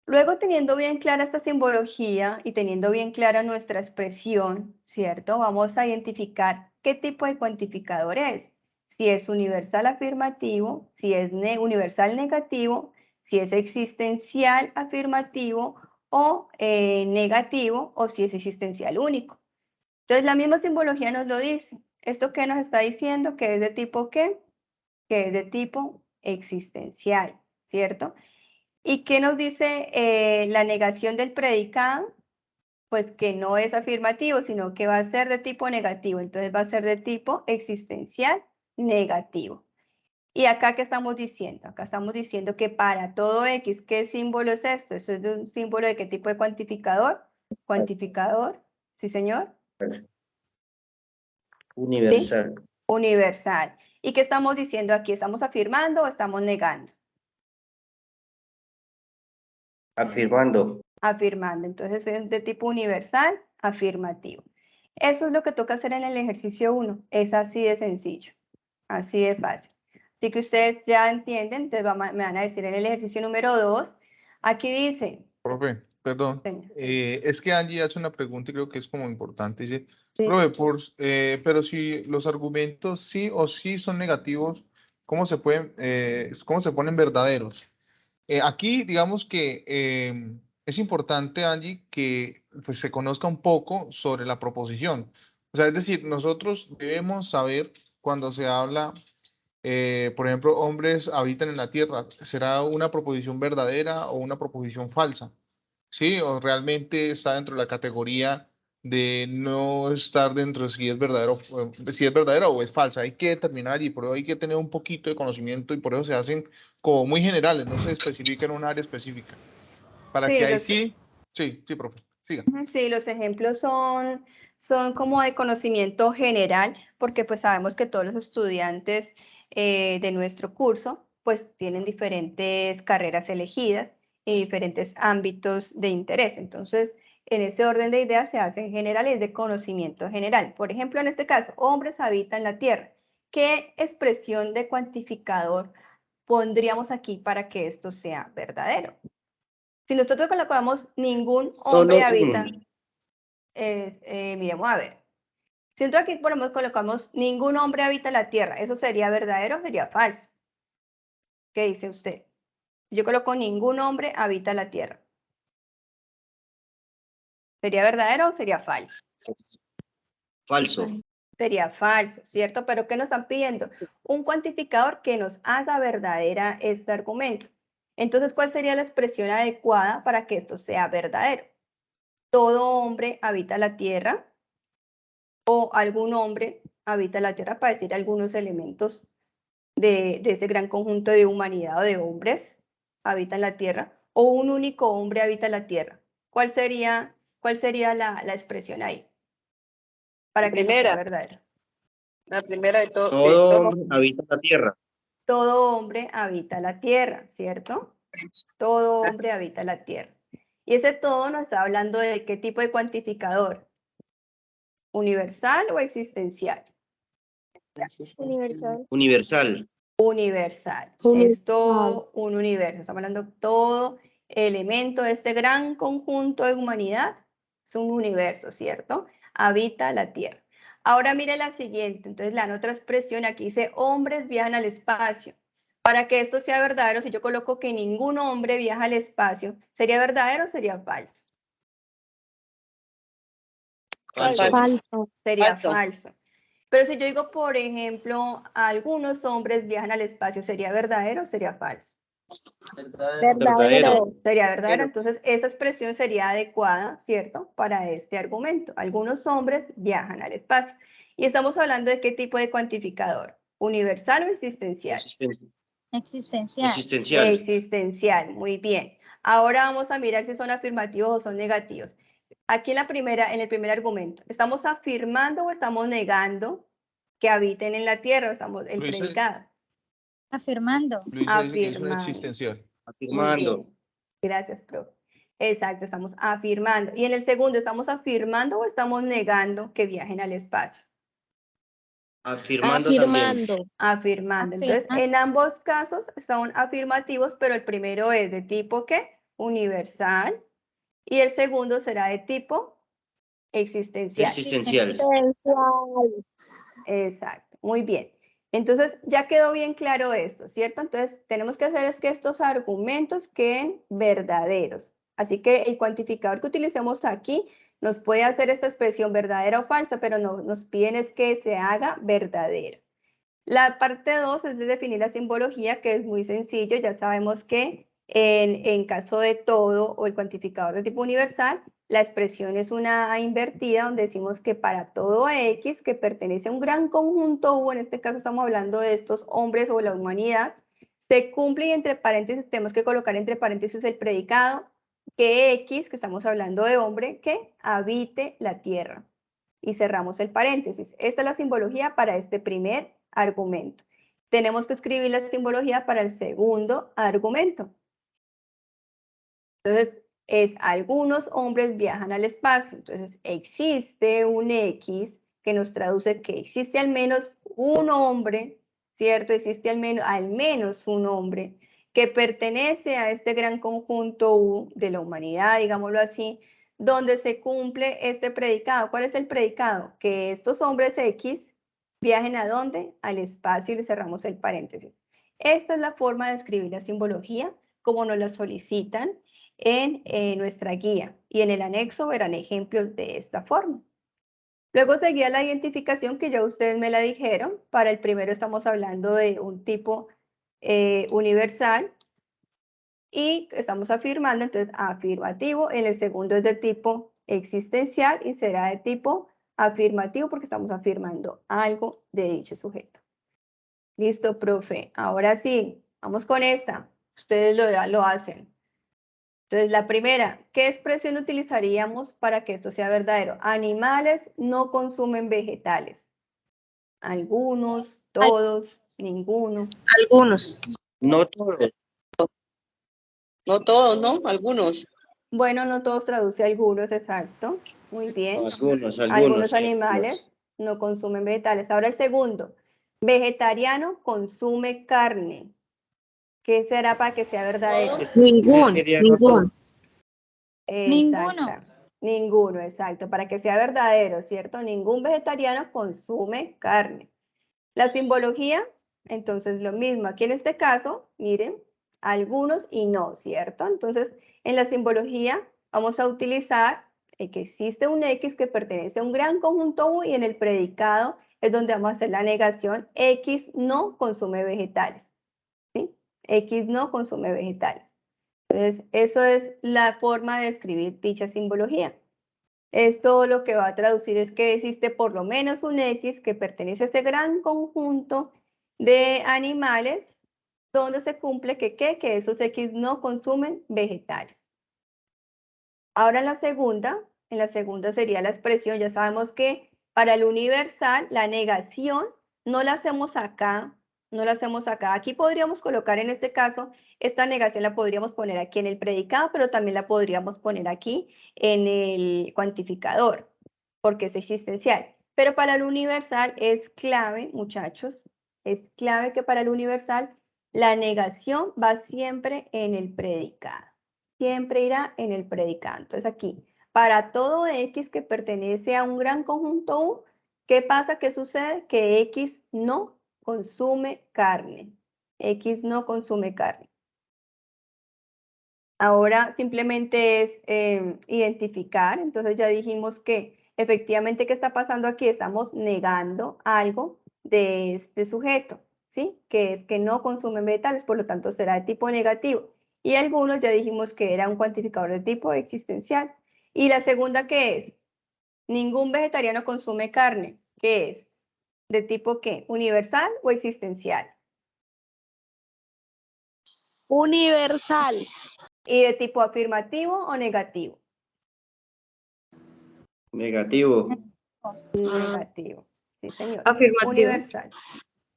Luego, teniendo bien clara esta simbología y teniendo bien clara nuestra expresión, ¿cierto? Vamos a identificar qué tipo de cuantificador es. Si es universal afirmativo, si es universal negativo, si es existencial afirmativo o negativo, o si es existencial único. Entonces, la misma simbología nos lo dice. ¿Esto qué nos está diciendo? ¿Que es de tipo qué? Que es de tipo existencial, ¿cierto? ¿Y qué nos dice la negación del predicado? Pues que no es afirmativo, sino que va a ser de tipo negativo. Entonces va a ser de tipo existencial negativo. ¿Y acá qué estamos diciendo? Acá estamos diciendo que para todo X, ¿qué símbolo es esto? ¿Esto es de un símbolo de qué tipo de cuantificador? Cuantificador, ¿sí, señor? Universal. ¿Sí? Universal. ¿Y qué estamos diciendo aquí? ¿Estamos afirmando o estamos negando? Afirmando. Afirmando. Entonces es de tipo universal, afirmativo. Eso es lo que toca hacer en el ejercicio 1. Es así de sencillo, así de fácil. Así que ustedes ya entienden, entonces me van a decir en el ejercicio número 2, aquí dice... Profe, perdón. Señor. Es que Angie hace una pregunta y creo que es como importante. Dice, Sí. profe, pero si los argumentos sí o sí son negativos, ¿cómo se ponen verdaderos? Aquí, digamos que es importante, Angie, que pues, se conozca un poco sobre la proposición. O sea, es decir, nosotros debemos saber cuando se habla, por ejemplo, hombres habitan en la tierra, ¿será una proposición verdadera o una proposición falsa? ¿Sí? O realmente está dentro de la categoría de no estar dentro de si es verdadera o es falsa. Hay que determinar allí, pero hay que tener un poquito de conocimiento y por eso se hacen como muy generales, no se especifican en un área específica. Para que ahí sí, profe, siga. Sí, los ejemplos son como de conocimiento general, porque pues sabemos que todos los estudiantes de nuestro curso pues tienen diferentes carreras elegidas y diferentes ámbitos de interés. Entonces, en ese orden de ideas se hacen generales de conocimiento general. Por ejemplo, en este caso, hombres habitan la Tierra. ¿Qué expresión de cuantificador pondríamos aquí para que esto sea verdadero? Si nosotros colocamos ningún hombre Solo habita, uno. miremos a ver. Si nosotros aquí colocamos ningún hombre habita la tierra, ¿eso sería verdadero o sería falso? ¿Qué dice usted? Si yo coloco ningún hombre habita la tierra, ¿sería verdadero o sería falso? Falso. Sería falso, ¿cierto? Pero ¿qué nos están pidiendo? Un cuantificador que nos haga verdadera este argumento. Entonces, ¿cuál sería la expresión adecuada para que esto sea verdadero? Todo hombre habita la tierra, o algún hombre habita la tierra, para decir algunos elementos de ese gran conjunto de humanidad o de hombres habitan la tierra, o un único hombre habita la tierra. ¿Cuál sería la expresión ahí? Para que esto sea verdadero. La primera de todo. Todo hombre habita la tierra. Todo hombre habita la tierra, ¿cierto? Todo hombre habita la tierra. Y ese todo nos está hablando de qué tipo de cuantificador. ¿Universal o existencial? Universal. Universal. Universal. Es todo un universo. Estamos hablando de todo elemento de este gran conjunto de humanidad. Es un universo, ¿cierto? Habita la Tierra. Ahora mire la siguiente. Entonces, la otra expresión aquí dice, hombres viajan al espacio. Para que esto sea verdadero, si yo coloco que ningún hombre viaja al espacio, ¿sería verdadero o sería falso? Falso. Sería Falso. falso. Pero si yo digo, por ejemplo, algunos hombres viajan al espacio, ¿sería verdadero o sería falso? Verdadero. Sería verdadero. Entonces, esa expresión sería adecuada, ¿cierto? Para este argumento. Algunos hombres viajan al espacio. Y estamos hablando de qué tipo de cuantificador. ¿Universal o existencial? Existencial. Existencial. Existencial, muy bien. Ahora vamos a mirar si son afirmativos o son negativos. Aquí en el primer argumento, ¿estamos afirmando o estamos negando que habiten en la Tierra? Estamos el Luisa, predicado. Afirmando. Luisa dice que es un Afirmando. existencial. Muy Afirmando. bien. Gracias, profe. Exacto, estamos afirmando. Y en el segundo, ¿estamos afirmando o estamos negando que viajen al espacio? Afirmando también. Afirmando. Entonces, en ambos casos son afirmativos, pero el primero es de tipo ¿qué? Universal. Y el segundo será de tipo existencial. Existencial. Exacto, muy bien. Entonces, ya quedó bien claro esto, ¿cierto? Entonces, tenemos que hacer es que estos argumentos queden verdaderos. Así que el cuantificador que utilicemos aquí nos puede hacer esta expresión verdadera o falsa, pero no, nos piden es que se haga verdadero. La parte 2 es de definir la simbología, que es muy sencillo. Ya sabemos que en caso de todo o el cuantificador de tipo universal, la expresión es una A invertida, donde decimos que para todo X que pertenece a un gran conjunto U, en este caso estamos hablando de estos hombres o la humanidad, se cumple y entre paréntesis tenemos que colocar entre paréntesis el predicado, que X, que estamos hablando de hombre, que habite la tierra. Y cerramos el paréntesis. Esta es la simbología para este primer argumento. Tenemos que escribir la simbología para el segundo argumento. Entonces, algunos hombres viajan al espacio. Entonces, existe un X que nos traduce que existe al menos un hombre, ¿cierto? Existe al menos un hombre que pertenece a este gran conjunto U de la humanidad, digámoslo así, donde se cumple este predicado. ¿Cuál es el predicado? Que estos hombres X viajen ¿a dónde? Al espacio y le cerramos el paréntesis. Esta es la forma de escribir la simbología como nos la solicitan en nuestra guía y en el anexo verán ejemplos de esta forma. Luego seguía la identificación que ya ustedes me la dijeron. Para el primero estamos hablando de un tipo universal y estamos afirmando, entonces afirmativo. En el segundo es de tipo existencial y será de tipo afirmativo porque estamos afirmando algo de dicho sujeto. Listo, profe. Ahora sí, vamos con esta. Ustedes lo hacen. Entonces, la primera, ¿qué expresión utilizaríamos para que esto sea verdadero? Animales no consumen vegetales. Algunos, todos, ninguno. Algunos. No todos. No todos, ¿no? Algunos. Bueno, no todos traduce algunos, exacto. Muy bien. Algunos, Algunos sí, animales no consumen vegetales. Ahora el segundo, vegetariano consume carne. ¿Qué será para que sea verdadero? Ningún, sería ningún. Ninguno. Exacto. Ninguno, exacto. Para que sea verdadero, ¿cierto? Ningún vegetariano consume carne. La simbología, entonces lo mismo. Aquí en este caso, miren, algunos y no, ¿cierto? Entonces, en la simbología vamos a utilizar que existe un X que pertenece a un gran conjunto U y en el predicado es donde vamos a hacer la negación. X no consume vegetales, ¿sí? X no consume vegetales. Entonces, eso es la forma de escribir dicha simbología. Esto lo que va a traducir es que existe por lo menos un X que pertenece a ese gran conjunto de animales donde se cumple que esos X no consumen vegetales. Ahora en la segunda sería la expresión, ya sabemos que para el universal la negación no la hacemos acá, no la hacemos acá. Aquí podríamos colocar en este caso, esta negación la podríamos poner aquí en el predicado, pero también la podríamos poner aquí en el cuantificador, porque es existencial. Pero para el universal es clave, muchachos, es clave que para el universal la negación va siempre en el predicado. Siempre irá en el predicado. Entonces aquí, para todo X que pertenece a un gran conjunto U, ¿qué pasa? ¿Qué sucede? Que X no consume carne. X no consume carne. Ahora simplemente es identificar. Entonces ya dijimos que efectivamente, ¿qué está pasando aquí? Estamos negando algo de este sujeto, ¿sí? Que es que no consume vegetales, por lo tanto será de tipo negativo. Y algunos ya dijimos que era un cuantificador de tipo existencial. Y la segunda, ¿qué es? Ningún vegetariano consume carne. ¿Qué es? ¿De tipo qué? ¿Universal o existencial? Universal. ¿Y de tipo afirmativo o negativo? Negativo. Negativo. Sí, señor. Afirmativo. Universal.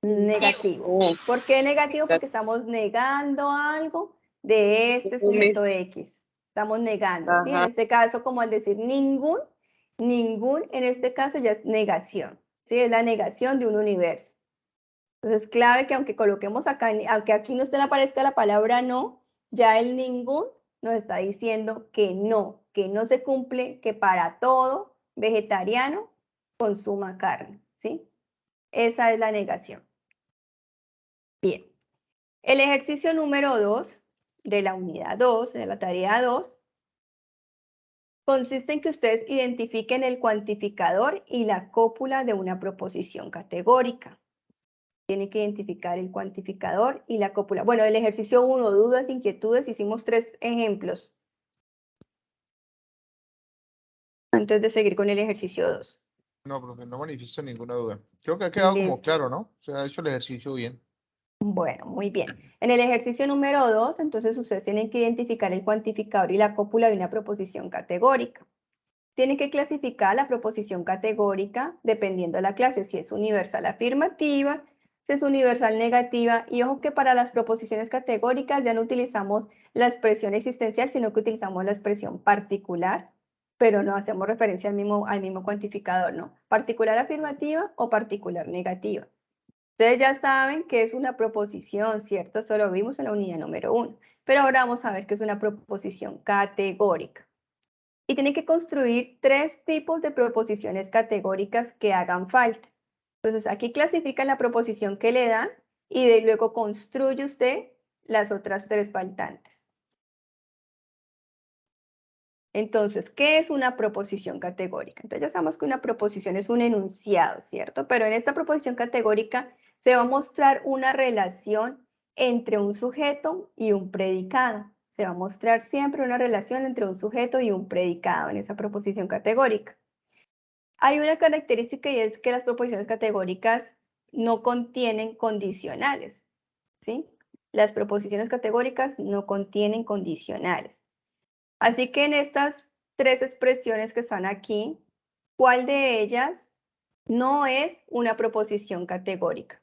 Negativo. Oh, ¿Por qué negativo? Porque estamos negando algo de este sujeto X. Estamos negando, ¿sí? En Ajá. este caso, como al decir ningún, en este caso ya es negación, ¿sí? Es la negación de un universo. Entonces, clave que aunque coloquemos acá, aunque aquí no le aparezca la palabra no, ya el ningún nos está diciendo que no se cumple, que para todo vegetariano consuma carne, ¿sí? Esa es la negación. Bien. El ejercicio número 2 de la unidad 2, de la tarea 2, consiste en que ustedes identifiquen el cuantificador y la cópula de una proposición categórica. Tienen que identificar el cuantificador y la cópula. Bueno, el ejercicio 1, dudas, inquietudes, hicimos 3 ejemplos. Antes de seguir con el ejercicio 2. No, profe, no manifiesto ninguna duda. Creo que ha quedado como Listo. claro, ¿no? Se ha hecho el ejercicio bien. Bueno, muy bien. En el ejercicio número 2, entonces ustedes tienen que identificar el cuantificador y la cópula de una proposición categórica. Tienen que clasificar la proposición categórica dependiendo de la clase, si es universal afirmativa, si es universal negativa, y ojo que para las proposiciones categóricas ya no utilizamos la expresión existencial, sino que utilizamos la expresión particular, pero no hacemos referencia al mismo cuantificador, ¿no? Particular afirmativa o particular negativa. Ustedes ya saben que es una proposición, ¿cierto? Eso lo vimos en la unidad número 1, pero ahora vamos a ver qué es una proposición categórica. Y tienen que construir 3 tipos de proposiciones categóricas que hagan falta. Entonces, aquí clasifican la proposición que le dan y de luego construye usted las otras 3 faltantes. Entonces, ¿qué es una proposición categórica? Entonces, ya sabemos que una proposición es un enunciado, ¿cierto? Pero en esta proposición categórica se va a mostrar una relación entre un sujeto y un predicado. Se va a mostrar siempre una relación entre un sujeto y un predicado en esa proposición categórica. Hay una característica y es que las proposiciones categóricas no contienen condicionales, ¿sí? Las proposiciones categóricas no contienen condicionales. Así que en estas 3 expresiones que están aquí, ¿cuál de ellas no es una proposición categórica?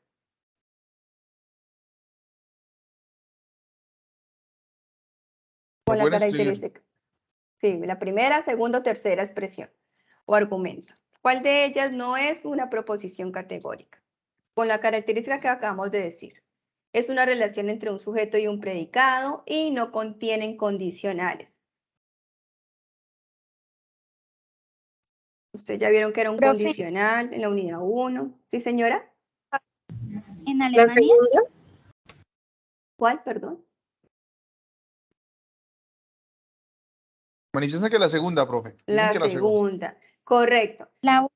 Con la característica. Sí, la primera, segunda o tercera expresión o argumento. ¿Cuál de ellas no es una proposición categórica? Con la característica que acabamos de decir. Es una relación entre un sujeto y un predicado y no contienen condicionales. Ustedes ya vieron que era un Profe. condicional en la unidad 1. ¿Sí, señora? En La Alemania. segunda. ¿Cuál, perdón? Manifiesta que la segunda, profe. Dicen La que la segunda. segunda, correcto. La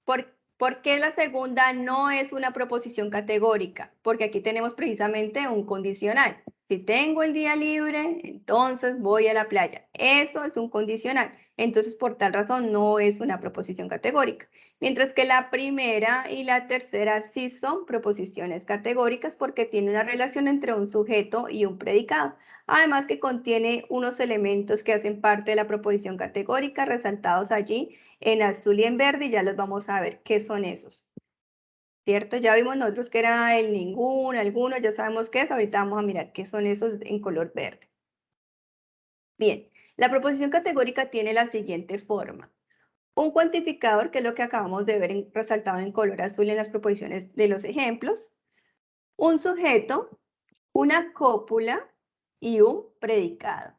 ¿Por qué la segunda no es una proposición categórica? Porque aquí tenemos precisamente un condicional. Si tengo el día libre, entonces voy a la playa. Eso es un condicional. Entonces, por tal razón, no es una proposición categórica. Mientras que la primera y la tercera sí son proposiciones categóricas porque tiene una relación entre un sujeto y un predicado. Además que contiene unos elementos que hacen parte de la proposición categórica resaltados allí en azul y en verde, y ya los vamos a ver qué son esos. ¿Cierto? Ya vimos nosotros que era el ningún, alguno, ya sabemos qué es. Ahorita vamos a mirar qué son esos en color verde. Bien, la proposición categórica tiene la siguiente forma. Un cuantificador, que es lo que acabamos de ver resaltado en color azul en las proposiciones de los ejemplos. Un sujeto, una cópula y un predicado.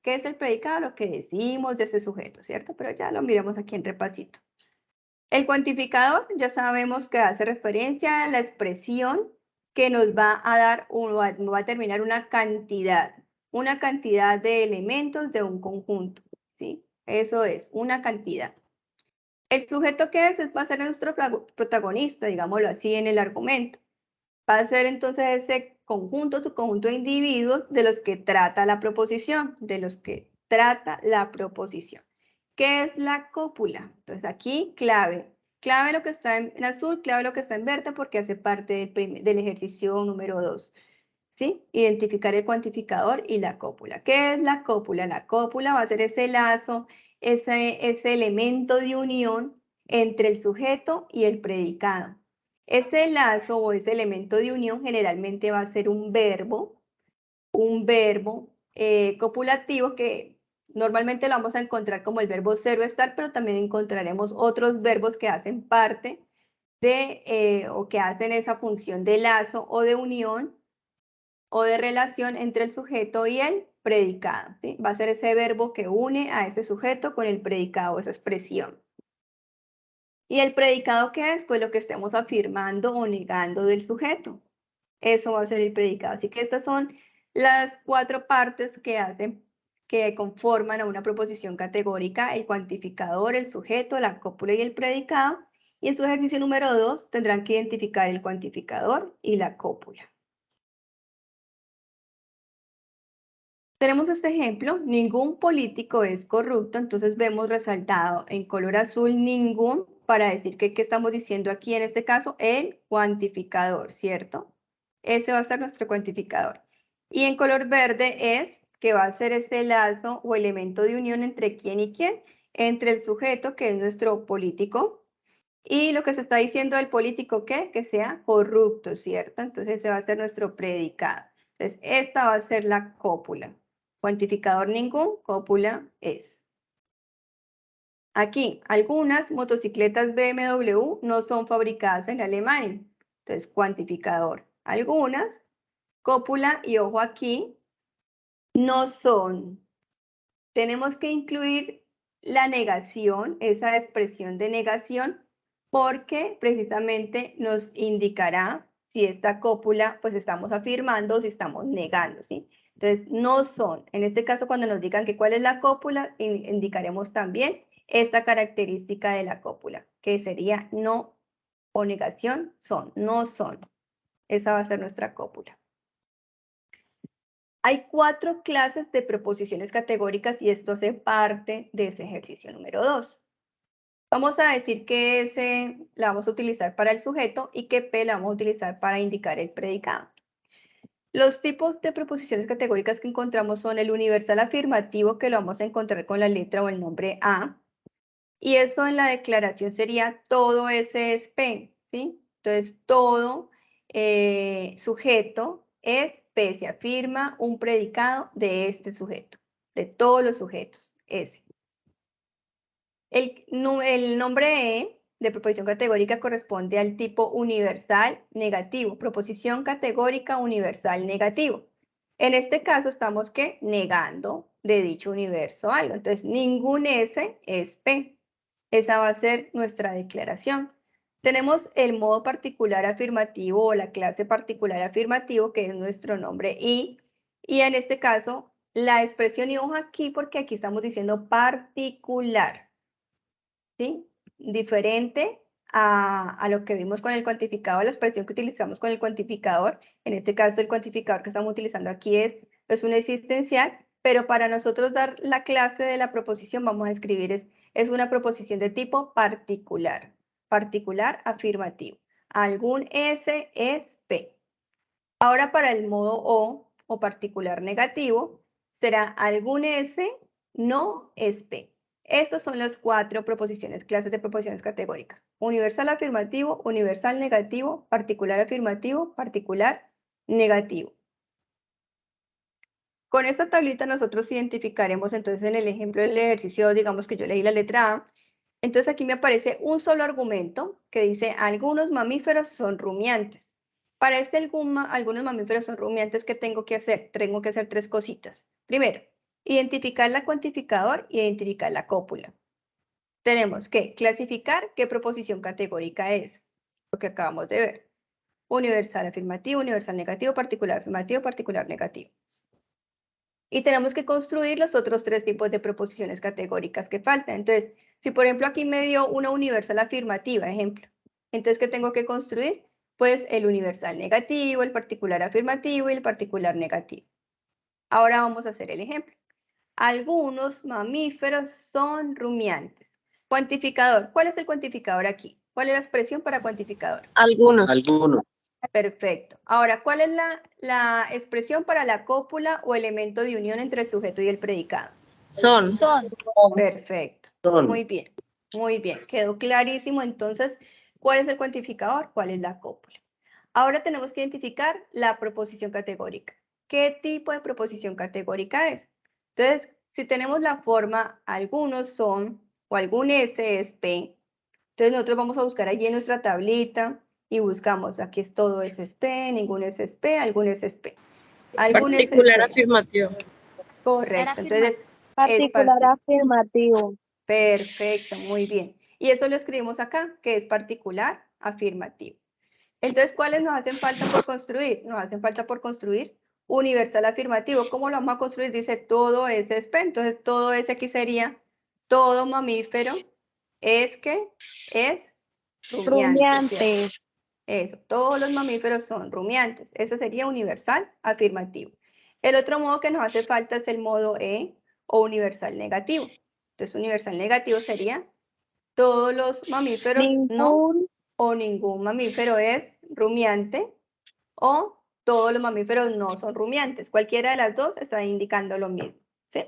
¿Qué es el predicado? Lo que decimos de ese sujeto, ¿cierto? Pero ya lo miramos aquí en repasito. El cuantificador ya sabemos que hace referencia a la expresión que nos va a dar, va a determinar una cantidad de elementos de un conjunto, ¿sí? Eso es, una cantidad. El sujeto que es va a ser nuestro protagonista, digámoslo así, en el argumento. Va a ser entonces ese conjunto, su conjunto de individuos de los que trata la proposición, ¿Qué es la cópula? Entonces aquí clave lo que está en azul, clave lo que está en verde porque hace parte del ejercicio número 2. ¿sí? Identificar el cuantificador y la cópula. ¿Qué es la cópula? La cópula va a ser ese lazo, ese elemento de unión entre el sujeto y el predicado. Ese lazo o ese elemento de unión generalmente va a ser un verbo copulativo que normalmente lo vamos a encontrar como el verbo ser o estar, pero también encontraremos otros verbos que hacen parte de o que hacen esa función de lazo o de unión o de relación entre el sujeto y el predicado, ¿sí? Va a ser ese verbo que une a ese sujeto con el predicado, esa expresión. ¿Y el predicado qué es? Pues lo que estemos afirmando o negando del sujeto. Eso va a ser el predicado. Así que estas son las 4 partes que conforman a una proposición categórica: el cuantificador, el sujeto, la cópula y el predicado. Y en su ejercicio número 2 tendrán que identificar el cuantificador y la cópula. Tenemos este ejemplo: ningún político es corrupto. Entonces vemos resaltado en color azul ningún, para decir que ¿qué estamos diciendo aquí en este caso? El cuantificador, ¿cierto? Ese va a ser nuestro cuantificador. Y en color verde es que va a ser este lazo o elemento de unión entre quién y quién, entre el sujeto, que es nuestro político, y lo que se está diciendo del político, ¿qué? Que sea corrupto, ¿cierto? Entonces ese va a ser nuestro predicado. Entonces esta va a ser la cópula. Cuantificador ningún, cópula es. Aquí, algunas motocicletas BMW no son fabricadas en Alemania. Entonces, cuantificador. Algunas, cópula, y ojo aquí, no son. Tenemos que incluir la negación, esa expresión de negación, porque precisamente nos indicará si esta cópula pues estamos afirmando o si estamos negando, ¿sí? Entonces, no son. En este caso, cuando nos digan que cuál es la cópula, indicaremos también esta característica de la cópula, que sería no o negación son, no son. Esa va a ser nuestra cópula. Hay 4 clases de preposiciones categóricas y esto hace parte de ese ejercicio número 2. Vamos a decir que S la vamos a utilizar para el sujeto y que P la vamos a utilizar para indicar el predicado. Los tipos de preposiciones categóricas que encontramos son el universal afirmativo, que lo vamos a encontrar con la letra o el nombre A. Y eso en la declaración sería todo S es P, ¿sí? Entonces, todo sujeto es P, se afirma un predicado de este sujeto, de todos los sujetos, S. El nombre E de preposición categórica corresponde al tipo universal negativo, proposición categórica universal negativo. En este caso estamos ¿qué? Negando de dicho universo algo. Entonces, ningún S es P. Esa va a ser nuestra declaración. Tenemos el modo particular afirmativo o la clase particular afirmativo, que es nuestro nombre I. Y en este caso, la expresión, y ojo aquí porque aquí estamos diciendo particular, ¿sí? Diferente a lo que vimos con el cuantificador, la expresión que utilizamos con el cuantificador. En este caso, el cuantificador que estamos utilizando aquí es un existencial, pero para nosotros dar la clase de la proposición vamos a escribir es una proposición de tipo particular, particular afirmativo. Algún S es P. Ahora para el modo o particular negativo, será algún S no es P. Estas son las 4 proposiciones, clases de proposiciones categóricas. Universal afirmativo, universal negativo, particular afirmativo, particular negativo. Con esta tablita nosotros identificaremos entonces en el ejemplo del ejercicio, digamos que yo leí la letra A, entonces aquí me aparece un solo argumento que dice algunos mamíferos son rumiantes. Para algunos mamíferos son rumiantes, ¿qué tengo que hacer? Tengo que hacer 3 cositas. Primero, identificar la cuantificador y identificar la cópula. Tenemos que clasificar qué proposición categórica es, lo que acabamos de ver. Universal afirmativo, universal negativo, particular afirmativo, particular negativo. Y tenemos que construir los otros 3 tipos de proposiciones categóricas que faltan. Entonces, si por ejemplo aquí me dio una universal afirmativa, ejemplo, entonces ¿qué tengo que construir? Pues el universal negativo, el particular afirmativo y el particular negativo. Ahora vamos a hacer el ejemplo. Algunos mamíferos son rumiantes. Cuantificador. ¿Cuál es el cuantificador aquí? ¿Cuál es la expresión para cuantificador? Algunos. Algunos. Perfecto. Ahora, ¿cuál es la expresión para la cópula o elemento de unión entre el sujeto y el predicado? Son. Perfecto. Son. Muy bien. Muy bien. Quedó clarísimo. Entonces, ¿cuál es el cuantificador? ¿Cuál es la cópula? Ahora tenemos que identificar la proposición categórica. ¿Qué tipo de proposición categórica es? Entonces, si tenemos la forma algunos son o algún S es P, entonces nosotros vamos a buscar allí en nuestra tablita y buscamos, aquí es todo S es P, ningún S es P, algún S es P. Algún S es Particular P. afirmativo. Correcto, entonces es Particular afirmativo. perfecto, muy bien. Y eso lo escribimos acá, que es particular afirmativo. Entonces, ¿cuáles nos hacen falta por construir? Nos hacen falta por construir universal afirmativo. ¿Cómo lo vamos a construir? Dice todo S es P. Entonces, todo S aquí sería todo mamífero es que es rumiante. ¿cierto? Rumiantes. Eso, todos los mamíferos son rumiantes. Ese sería universal afirmativo. El otro modo que nos hace falta es el modo E o universal negativo. Entonces, universal negativo sería todos los mamíferos no Ningún. o ningún mamífero es rumiante o todos los mamíferos no son rumiantes. Cualquiera de las dos está indicando lo mismo. ¿Sí?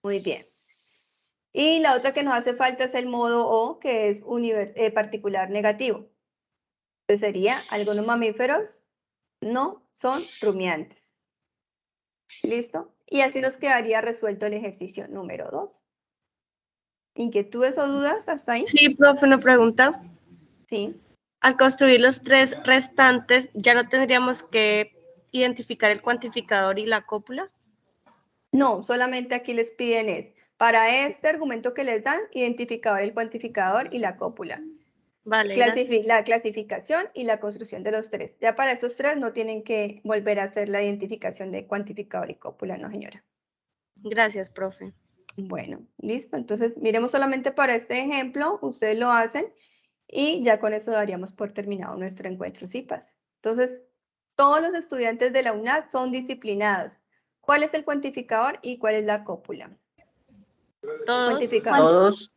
Muy bien. Y la otra que nos hace falta es el modo O, que es particular negativo. Entonces sería, algunos mamíferos no son rumiantes. ¿Listo? Y así nos quedaría resuelto el ejercicio número 2. ¿Inquietudes o dudas hasta ahí? Sí, profe, una pregunta. Sí. Al construir los tres restantes, ¿ya no tendríamos que identificar el cuantificador y la cópula? No, solamente aquí les piden es, para este argumento que les dan, identificador, el cuantificador y la cópula. Vale, gracias. La clasificación y la construcción de los tres. Ya para esos tres no tienen que volver a hacer la identificación de cuantificador y cópula, no señora. Gracias, profe. Bueno, listo. Entonces, miremos solamente para este ejemplo, ustedes lo hacen y ya con eso daríamos por terminado nuestro encuentro CIPAS. Entonces, todos los estudiantes de la UNAD son disciplinados. ¿Cuál es el cuantificador y cuál es la cópula? Todos Cuantificador. Todos.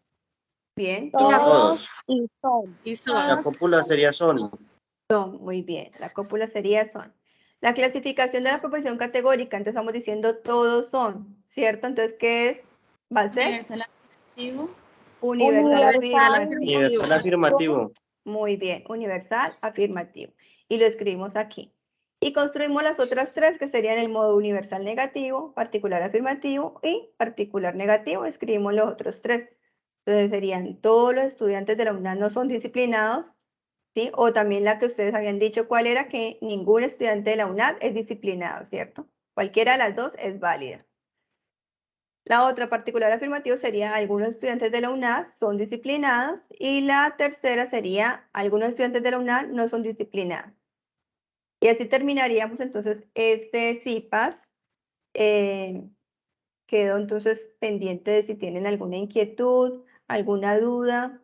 Bien, Todos. Y son. y son. La cópula sería son. muy bien. La cópula sería son. La clasificación de la proposición categórica, entonces estamos diciendo todos son, ¿cierto? Entonces, ¿qué es? Va a ser Universal afirmativo. universal afirmativo. Universal afirmativo. Muy bien, universal afirmativo. Y lo escribimos aquí. Y construimos las otras tres que serían el modo universal negativo, particular afirmativo y particular negativo. Escribimos los otros tres. Entonces serían todos los estudiantes de la UNAD no son disciplinados, ¿sí? O también la que ustedes habían dicho, ¿cuál era? Que ningún estudiante de la UNAD es disciplinado, ¿cierto? Cualquiera de las dos es válida. La otra particular afirmativo sería algunos estudiantes de la UNAD son disciplinados y la tercera sería algunos estudiantes de la UNAD no son disciplinados. Y así terminaríamos entonces este CIPAS. Quedo entonces pendiente de si tienen alguna inquietud, alguna duda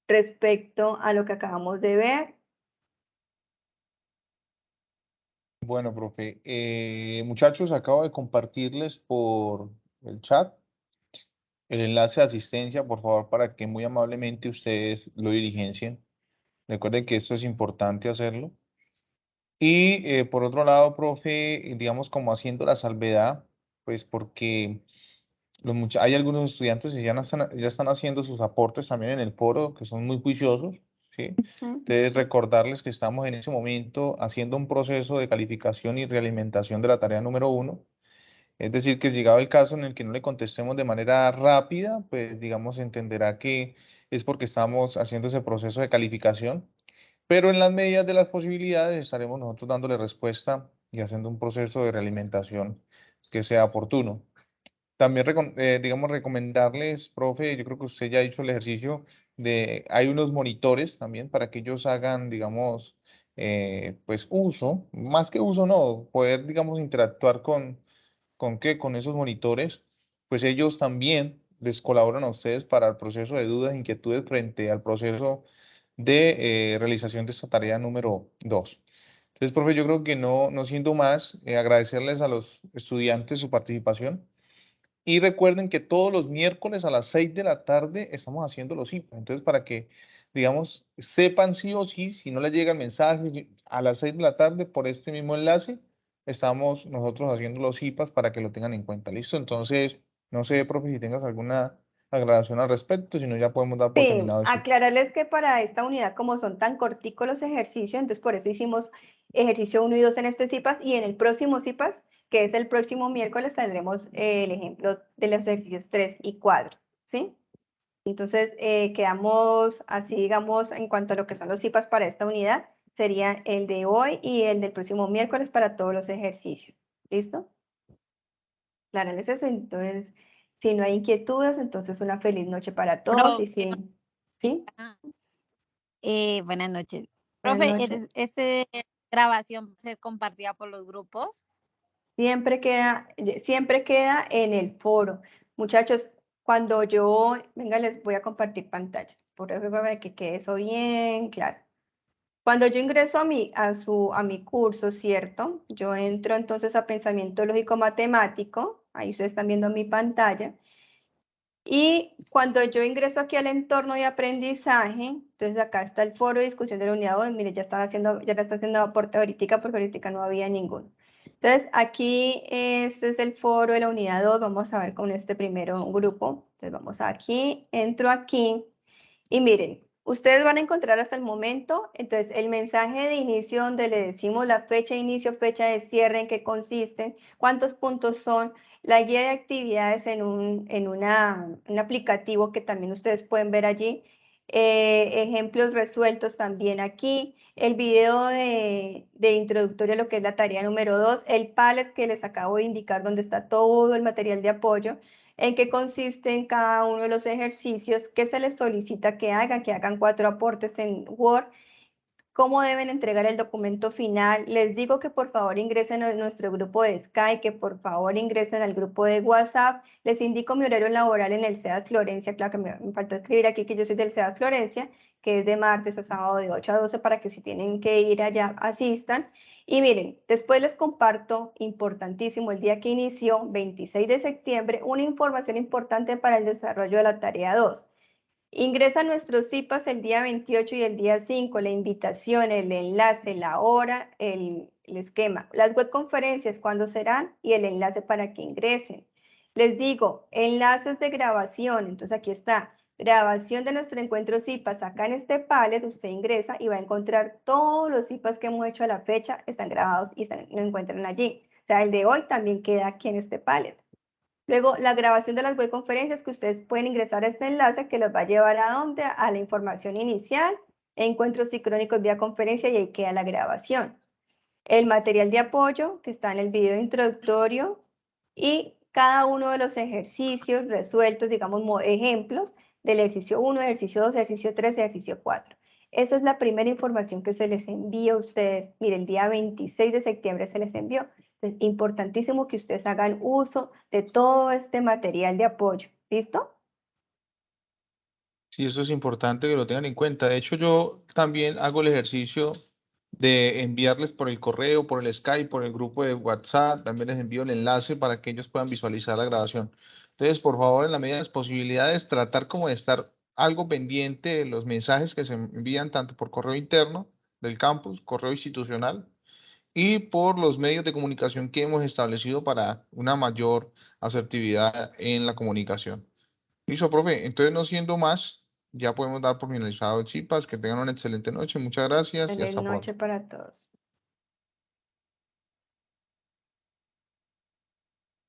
respecto a lo que acabamos de ver. Bueno, profe, muchachos, acabo de compartirles por el chat el enlace de asistencia, por favor, para que muy amablemente ustedes lo diligencien. Recuerden que esto es importante hacerlo. Y por otro lado, profe, digamos como haciendo la salvedad, pues porque hay algunos estudiantes que ya están haciendo sus aportes también en el foro, que son muy juiciosos, ¿sí? Entonces, recordarles que estamos en ese momento haciendo un proceso de calificación y realimentación de la tarea número 1. Es decir, que llegado el caso en el que no le contestemos de manera rápida, pues digamos entenderá que es porque estamos haciendo ese proceso de calificación, pero en las medidas de las posibilidades estaremos nosotros dándole respuesta y haciendo un proceso de realimentación que sea oportuno. También, digamos, recomendarles, profe, yo creo que usted ya ha hecho el ejercicio hay unos monitores también para que ellos hagan, digamos, pues uso, más que uso, no, poder, digamos, interactuar con esos monitores, pues ellos también les colaboran a ustedes para el proceso de dudas, inquietudes frente al proceso de realización de esta tarea número 2. Entonces, profe, yo creo que no siendo más, agradecerles a los estudiantes su participación. Y recuerden que todos los miércoles a las 6 de la tarde estamos haciendo los IPA. Entonces, para que digamos, sepan sí o sí, si no les llega el mensaje a las 6 de la tarde por este mismo enlace, estamos nosotros haciendo los IPAs para que lo tengan en cuenta. ¿Listo? Entonces, no sé, profe, si tengas alguna aclaración al respecto, si no ya podemos dar por Sí, terminado eso. aclararles que para esta unidad, como son tan corticos los ejercicios, entonces por eso hicimos ejercicio 1 y 2 en este CIPAS, y en el próximo CIPAS, que es el próximo miércoles, tendremos el ejemplo de los ejercicios 3 y 4, ¿sí? Entonces, quedamos así, digamos, en cuanto a lo que son los CIPAS para esta unidad, sería el de hoy y el del próximo miércoles para todos los ejercicios. ¿Listo? Aclararles eso. Entonces, si no hay inquietudes, entonces una feliz noche para todos. Y Profe, sí, ¿sí? buenas noches. Buenas Profe, noches. ¿esta grabación va a ser compartida por los grupos? Siempre queda en el foro. Muchachos, cuando yo, venga, les voy a compartir pantalla. Por eso para que quede eso bien claro. Cuando yo ingreso a mi curso, ¿cierto? Yo entro entonces a pensamiento lógico matemático. Ahí ustedes están viendo mi pantalla. Y cuando yo ingreso aquí al entorno de aprendizaje, entonces acá está el foro de discusión de la unidad 2. Mire, ya la está haciendo aporte ahorita porque ahorita no había ninguno. Entonces aquí este es el foro de la unidad 2. Vamos a ver con este primero grupo. Entonces vamos aquí, entro aquí y miren, ustedes van a encontrar hasta el momento, entonces el mensaje de inicio donde le decimos la fecha de inicio, fecha de cierre, en qué consisten, cuántos puntos son, la guía de actividades en un aplicativo que también ustedes pueden ver allí, ejemplos resueltos también aquí, el video de introductorio a lo que es la tarea número 2, el palette que les acabo de indicar donde está todo el material de apoyo, en qué consisten cada uno de los ejercicios, qué se les solicita que hagan 4 aportes en Word, cómo deben entregar el documento final. Les digo que por favor ingresen a nuestro grupo de Skype, que por favor ingresen al grupo de WhatsApp. Les indico mi horario laboral en el CEDAT Florencia, claro que me faltó escribir aquí que yo soy del CEDAT Florencia, que es de martes a sábado de 8 a 12 para que si tienen que ir allá asistan. Y miren, después les comparto, importantísimo, el día que inició, 26 de septiembre, una información importante para el desarrollo de la tarea 2. Ingresa a nuestros CIPAS el día 28 y el día 5, la invitación, el enlace, la hora, el esquema, las webconferencias, cuándo serán y el enlace para que ingresen. Les digo, enlaces de grabación, entonces aquí está, grabación de nuestro encuentro CIPAS, acá en este palette usted ingresa y va a encontrar todos los CIPAS que hemos hecho a la fecha, están grabados y lo encuentran allí. O sea, el de hoy también queda aquí en este palette. Luego, la grabación de las webconferencias que ustedes pueden ingresar a este enlace que los va a llevar a dónde? A la información inicial, encuentros sincrónicos vía conferencia y ahí queda la grabación. El material de apoyo que está en el video introductorio y cada uno de los ejercicios resueltos, digamos, ejemplos del ejercicio 1, ejercicio 2, ejercicio 3, ejercicio 4. Esa es la primera información que se les envía a ustedes. Miren, el día 26 de septiembre se les envió. Es importantísimo que ustedes hagan uso de todo este material de apoyo. ¿Listo? Sí, eso es importante que lo tengan en cuenta. De hecho, yo también hago el ejercicio de enviarles por el correo, por el Skype, por el grupo de WhatsApp. También les envío el enlace para que ellos puedan visualizar la grabación. Entonces, por favor, en la medida de las posibilidades, tratar como de estar algo pendiente de los mensajes que se envían tanto por correo interno del campus, correo institucional, y por los medios de comunicación que hemos establecido para una mayor asertividad en la comunicación. Listo, profe. Entonces, no siendo más, ya podemos dar por finalizado el CIPAS. Que tengan una excelente noche. Muchas gracias y Feliz hasta pronto. noche para todos.